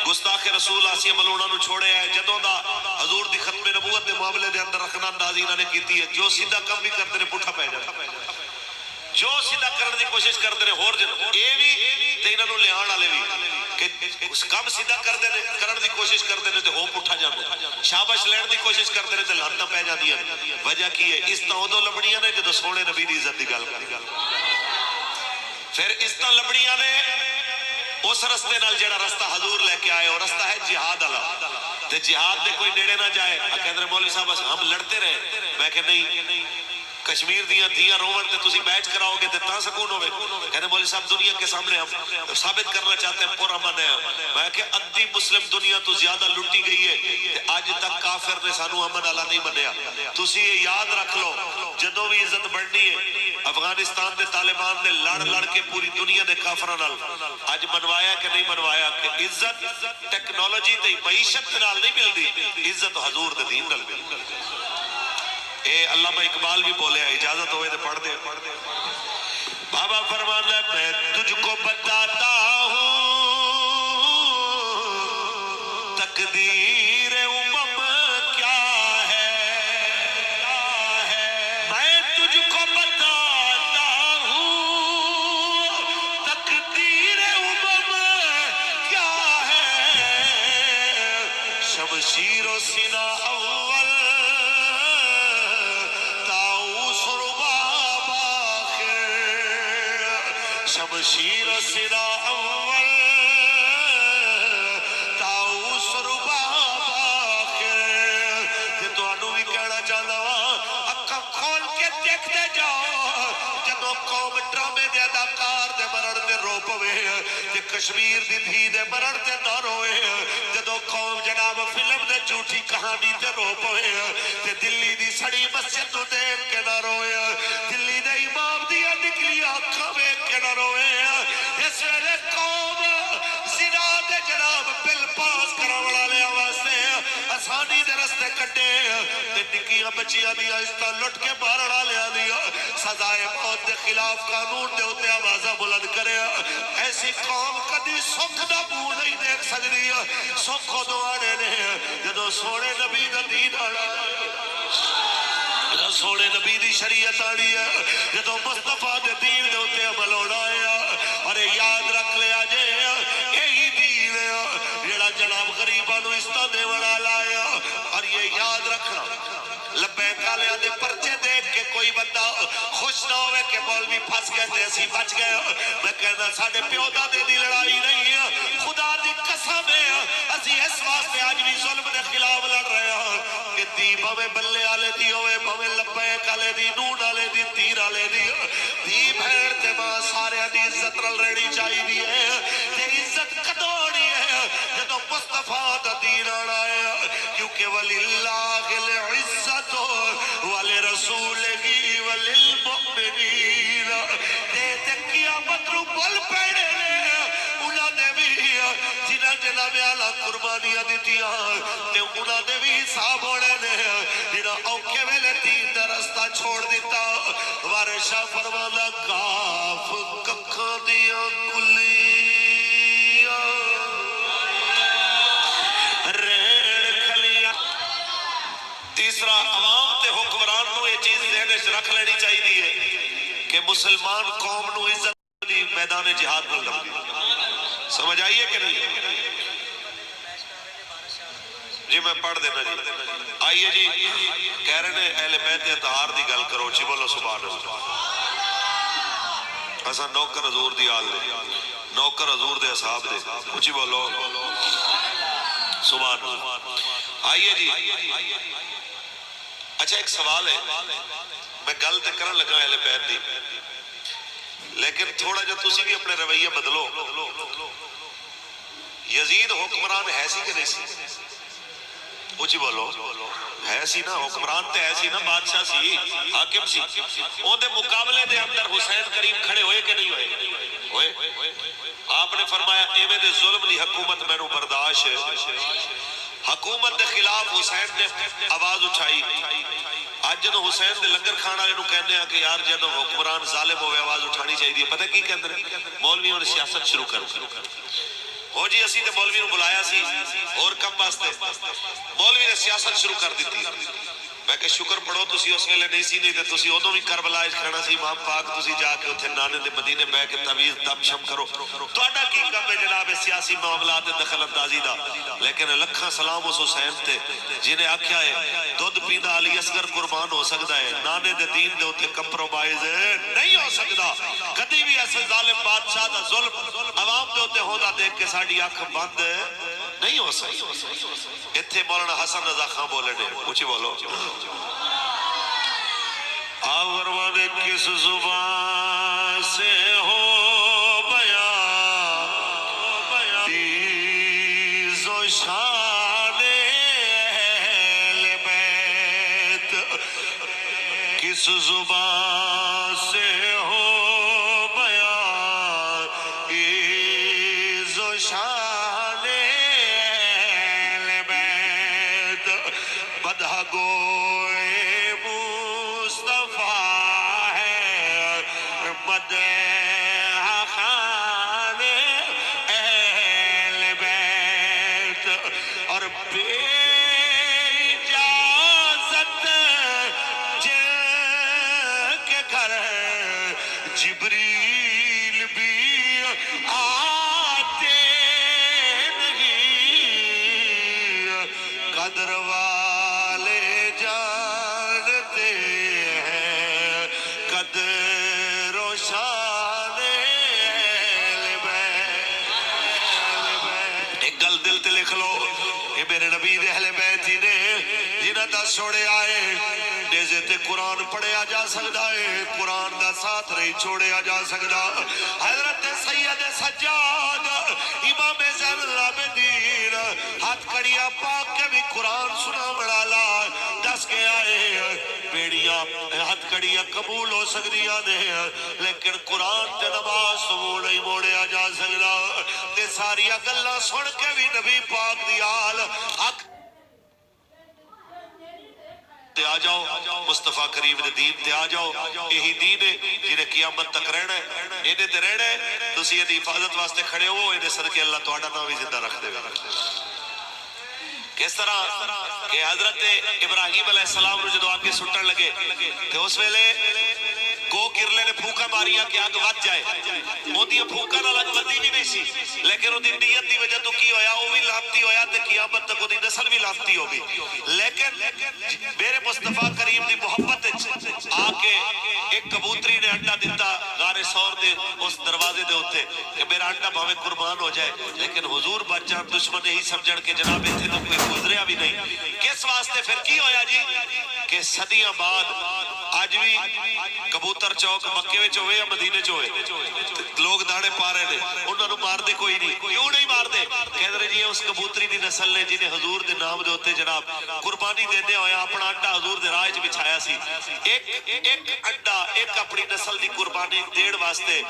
گستاخ رسول آسی ملونا نو چھوڑے آئے جدوں دا حضور دی ختم نبوت دے معاملے دے اندر رکھنا اندازی انہاں نے کیتی ہے جو سیدھا کم بھی کرتے نے پٹھا پہ جاتا جو سیدھا کرنے دی کوشش کرتے ہیں ہور جن اے بھی تے انہاں نو لیان والے بھی کہ اس کام سیدھا کرتے ہیں کرن دی کوشش کرتے ہیں تے ہو پٹھا جاندے شاباش لین دی کوشش کرتے ہیں تے لعنتاں پہ جاندیاں وجہ کی ہے اس طرح دو لبڑیاں نے جدوں سونے نبی دی عزت دی گل کر پھر اس طرح لبڑیاں نے اس رستے نال جڑا رستہ حضور لے کے آئے اور رستہ ہے جہاد والا تے جہاد دے کوئی نیڑے نہ جائے کہندے مولوی صاحب ہم لڑتے رہے میں کہ نہیں کشمیر دیاں رومن تے تسی میچ کراؤ گے تے تاں سکون ہوئے کہنے مولوی صاحب دنیا کے سامنے ہم ثابت کرنا چاہتے ہیں پورا من ہے میں کہ ادھی مسلم دنیا تو زیادہ لٹی گئی ہے تے آج تک کافر نے سانو امن والا نہیں منیا تسی یہ یاد رکھ لو جدوں بھی عزت بڑھنی ہے افغانستان دے طالبان نے لڑ کے پوری دنیا دے کافراں نال اج منوایا کہ نہیں منوایا کہ عزت ٹیکنالوجی تے معیشت نال نہیں ملدی عزت حضور دے دین نال ملدی اے علامہ اقبال بھی بولے ہیں اجازت ہوئے تو پڑھ دے بابا فرمانا ہے میں تجھ کو بتاتا ہوں تقدیر امم کیا ہے میں تجھ کو بتاتا ہوں تقدیر امم کیا ہے شمشیر و سینہ اول شمشیر سرا اول تاؤس رباب آخر کہ تو انہوں بھی کہنا چاہتا ہوں اکھا کھول کے دیکھتے جاؤ جدو قوم ڈرامے دے اداکار دے مرن تے رو پوے تے کشمیر دی دھی دے مرن تے نہ روئے جدو قوم جناب فلم دے جھوٹی کہانی تے رو پوے تے دلی دی سڑی مسجد نو دیکھ کے نہ روئے دلی دے امام دیا نکلی آنکھاں ویکھ کے نہ روئے اس ویلے قوم زنا دے جناب بل پاس کراوڑا لے واسطے آسانی دے رستے کٹے تے نکیاں بچیاں دیا استا لٹ کے مارنا لیا دیا سزائے موت دے خلاف قانون دے ہوتے آوازہ بلند کرے ایسی قوم کدی سکھ دا منہ نہیں دیکھ سکتی سکھ دعانے نے جدو سونے نبی دا دین آنا سونے نبی دی شریعت آنی ہے جدو مصطفیٰ دے دین دے ہوتے عمل ہونا ہے اور یاد رکھ لیا جے یہی دین ہے جڑا جناب غریبانو استا دے وڑا لایا اور یہ یاد رکھنا لبیک آلیاں دے پرچے دیکھ کے کوئی بندہ خوش نہ ہوئے کہ مولوی پھنس گئے تھے اسی بچ گئے میں کہنا ساڑھے پیودا دے دی لڑائی نہیں ہے خدا دی قسم ہے اسی اس واسطے آج بھی ظلم دے خلاف لڑ رہے ہیں کہ دی بھوے بلے آلے دی ہوئے بھوے لبیک آلے دی نون آلے دی تیر آلے دی بھیڑ تے ماں سارے دی عزت رل رہنی چاہی دی ہے تے عزت کدوڑی ہے جدو مصطفیٰ دا دین آنا ہے کیونکہ وَلِلَّهِ الْعِزَّةُ وَلِرَسُولِهِ وَلِلْمُؤْمِنِينَ تے قیامت رو بل پیڑے لے انہاں دے بھی جنہاں جنہاں میں آلہ قربانیاں دیتیاں تے انہاں دے بھی حساب ہونے نے جنہاں اوکے ویلے تین دا رستہ چھوڑ دیتا وارشہ فرمانا کاف ککھاں دیاں کلیاں ریڑ کھلیاں تیسرا عوام تے حکمران نو یہ چیز ذہن سے رکھ لینی چاہیے کہ مسلمان قوم نو عزت دی میدان جہاد نہ لگی سمجھ آئیے کہ نہیں جی میں پڑھ دینا جی آئیے جی کہہ رہے ہیں اہل بیت اطہار دی گل کرو چی بولو سبحان اللہ ایسا نوکر حضور دی آل دے نوکر حضور دے اصحاب دے اچھی بولو سبحان اللہ آئیے جی اچھا ایک سوال ہے میں گل تے کرن لگا اہل بیت دی لیکن تھوڑا جو تسی بھی اپنے رویہ بدلو یزید حکمران ہے سی کہ نہیں سی اچھی بولو ہے سی نا حکمران تے ہے سی نا بادشاہ سی حاکم سی اون دے مقابلے دے اندر حسین کریم کھڑے ہوئے کہ نہیں ہوئے آپ نے فرمایا ایویں دے ظلم دی حکومت میں نو برداشت حکومت دے خلاف حسین نے آواز اٹھائی آج جدو حسین دے لنگر کھانا لے نو کہنے ہیں کہ یار جدو حکمران ظالم ہوئے آواز اٹھانی چاہیے دی پتہ کی کہندر مولویوں نے سیاست شروع کر ہو جی اسی تے مولوی نو بلایا سی اور کم باستے مولوی نے سیاست شروع کر دیتی میں کہ شکر پڑھو تسی اس ویلے نہیں سی نہیں تے تسی ادوں بھی کربلا وچ کھڑنا سی امام پاک تسی جا کے اوتھے نانے دے مدینے بہ کے تعویذ دم شم کرو تہاڈا کی کم ہے جناب سیاسی معاملات تے دخل اندازی دا لیکن لکھاں سلام اس حسین تے جنہیں آکھیا ہے دودھ پیندا علی اصغر قربان ہو سکدا ہے نانے دے دین دے اوتے کمپرومائز نہیں ہو سکدا کدی بھی ایسے ظالم بادشاہ دا ظلم عوام دے اوتے ہوندا دیکھ کے ساڈی اکھ بند نہیں ہو سکتی اتھے مولانا حسن رضا خان بولے نے اونچی بولو آورمان کس زبان سے ہو بیان تیز و شان اہل بیت کس زبان سے ہو بیان تیز و شان اہل بیت بدہ گوئے خان اہل بیت اور بے اجازت جن کے گھر جبریل بھی آتے نہیں قدر والے جانتے ہیں قدر و شان اہل بیت ایک گل دل تے لکھ لو یہ میرے نبی دے اہل بیت ہی نے جنہاں دا سوڑے آئے نیزے تے قرآن پڑھیا جا سکتا ہے قرآن دا دا ساتھ نہیں چھوڑیا جا سکتا. حضرت سید سجاد امام زین العابدین ہاتھ کڑیاں پاک کے بھی قرآن سنا بڑا لا دس کے آئے بیڑیاں ہاتھ کڑیاں قبول ہو سکتیاں نے لیکن قرآن تے نماز قبول نہیں موڑیا جا سکتا. تے ساریاں گلاں سن کے بھی نبی پاک دی آل حق تے آ جاؤ مصطفیٰ کریم دے دین تے آ جاؤ. یہی دین ہے جنہیں قیامت تک رہنا ہے انہیں تے رہنا ہے. تسی یہ حفاظت واسطے کھڑے ہو انہیں صدقے اللہ تہاڈا نام بھی زندہ رکھ دے گا. کس طرح کہ حضرت ابراہیم علیہ السلام نے جدو آگے سٹن لگے تے اس ویلے گو کرلے نے پھوکا ماریا کہ آگ ود جائے. موندیاں پھوکا نہ لگ ودی بھی نہیں سی لیکن وہ نیت دی وجہ تو کی ہویا وہ بھی لامتی ہویا تے قیامت تک وہ نسل بھی لامتی ہوگی. لیکن میرے مصطفیٰ کریم دی محبت آ کے ایک کبوتری نے انڈا دیتا غار سور دے اس دروازے دے ہوتے کہ میرا انڈا بھاوے قربان ہو جائے لیکن حضور بچ جان دشمن ہی سمجھن کے جناب تھے تو کوئی گزریا بھی نہیں. کس واسطے پھر کی ہویا جی کہ صدیاں بعد آج بھی کبوتر چوک مکے وچ ہوئے یا مدینے چ ہوئے لوگ داڑے پا رہے ہیں انہوں نے مار دے کوئی نہیں. کیوں نہیں مار دے؟ کہہ رہے جی اس کبوتری دی نسل نے جنہیں حضور دے نام دے ہوتے جناب قربانی دینے ہویا اپنا انڈا حضور دے راہ وچ بچھایا سی. ایک انڈا ایک اپنی نسل دی قربانی دیڑ واسطے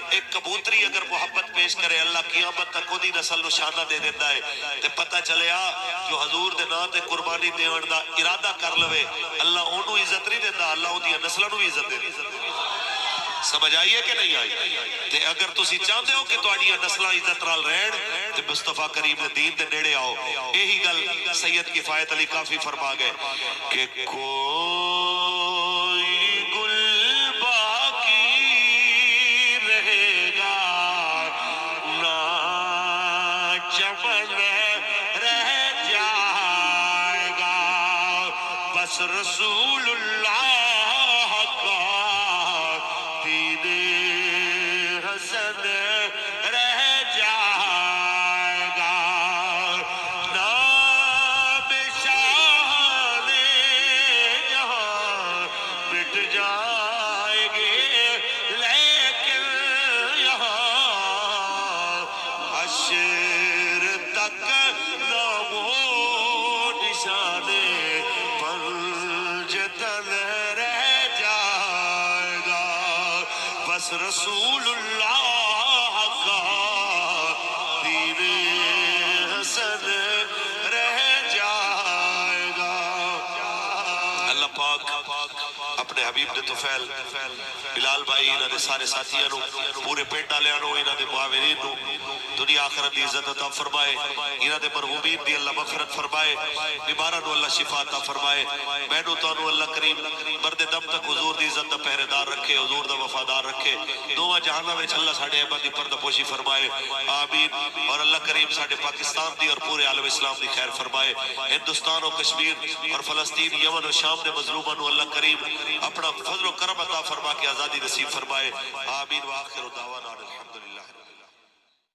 ایک کبوتری اگر محبت پیش کرے اللہ قیامت تک اودی نسل نو شانہ دے دیتا ہے. تے پتہ چلیا جو حضور دے نام تے قربانی دیون دا ارادہ کر لوے اللہ اونوں عزت نہیں دیندا اللہ اودی نسلاں نو بھی عزت دیندا. سمجھ آئیے کہ نہیں آئی؟ تے اگر تسی چاہتے ہو کہ تہاڈیاں نسلاں عزت نال رہن تے مصطفیٰ کریم دے دین دے نیڑے آؤ. یہی گل سید کفایت علی کافی فرما گئے کہ کوئی گل باقی رہے گا نہ چمن رہ جائے گا بس رسول اللہ رسول اللہ کا دین حسن رہ جائے گا. اللہ پاک اپنے حبیب نے طفیل بلال بھائی انہاں دے سارے ساتھیاں نو پورے پنڈ والےاں نو انہاں دے معاونین نو دنیا آخرت دی عزت عطا فرمائے. انہاں دے مرحومین دی اللہ مغفرت فرمائے. بیماراں نو اللہ شفا عطا فرمائے. مینوں تانوں اللہ کریم مرد دم تک حضور دی عزت دا پہرے دار رکھے حضور دا وفادار رکھے. دوواں جہاناں وچ اللہ ساڈے احباب دی پردہ پوشی فرمائے آمین. اور اللہ کریم ساڈے پاکستان دی اور پورے عالم اسلام دی خیر فرمائے. ہندوستان و کشمیر اور فلسطین یمن و شام دے مظلوماں نو اللہ کریم اپنا فضل و کرم عطا فرما کے آزادی نصیب فرمائے آمین. وآخر دعوانا الحمدللہ.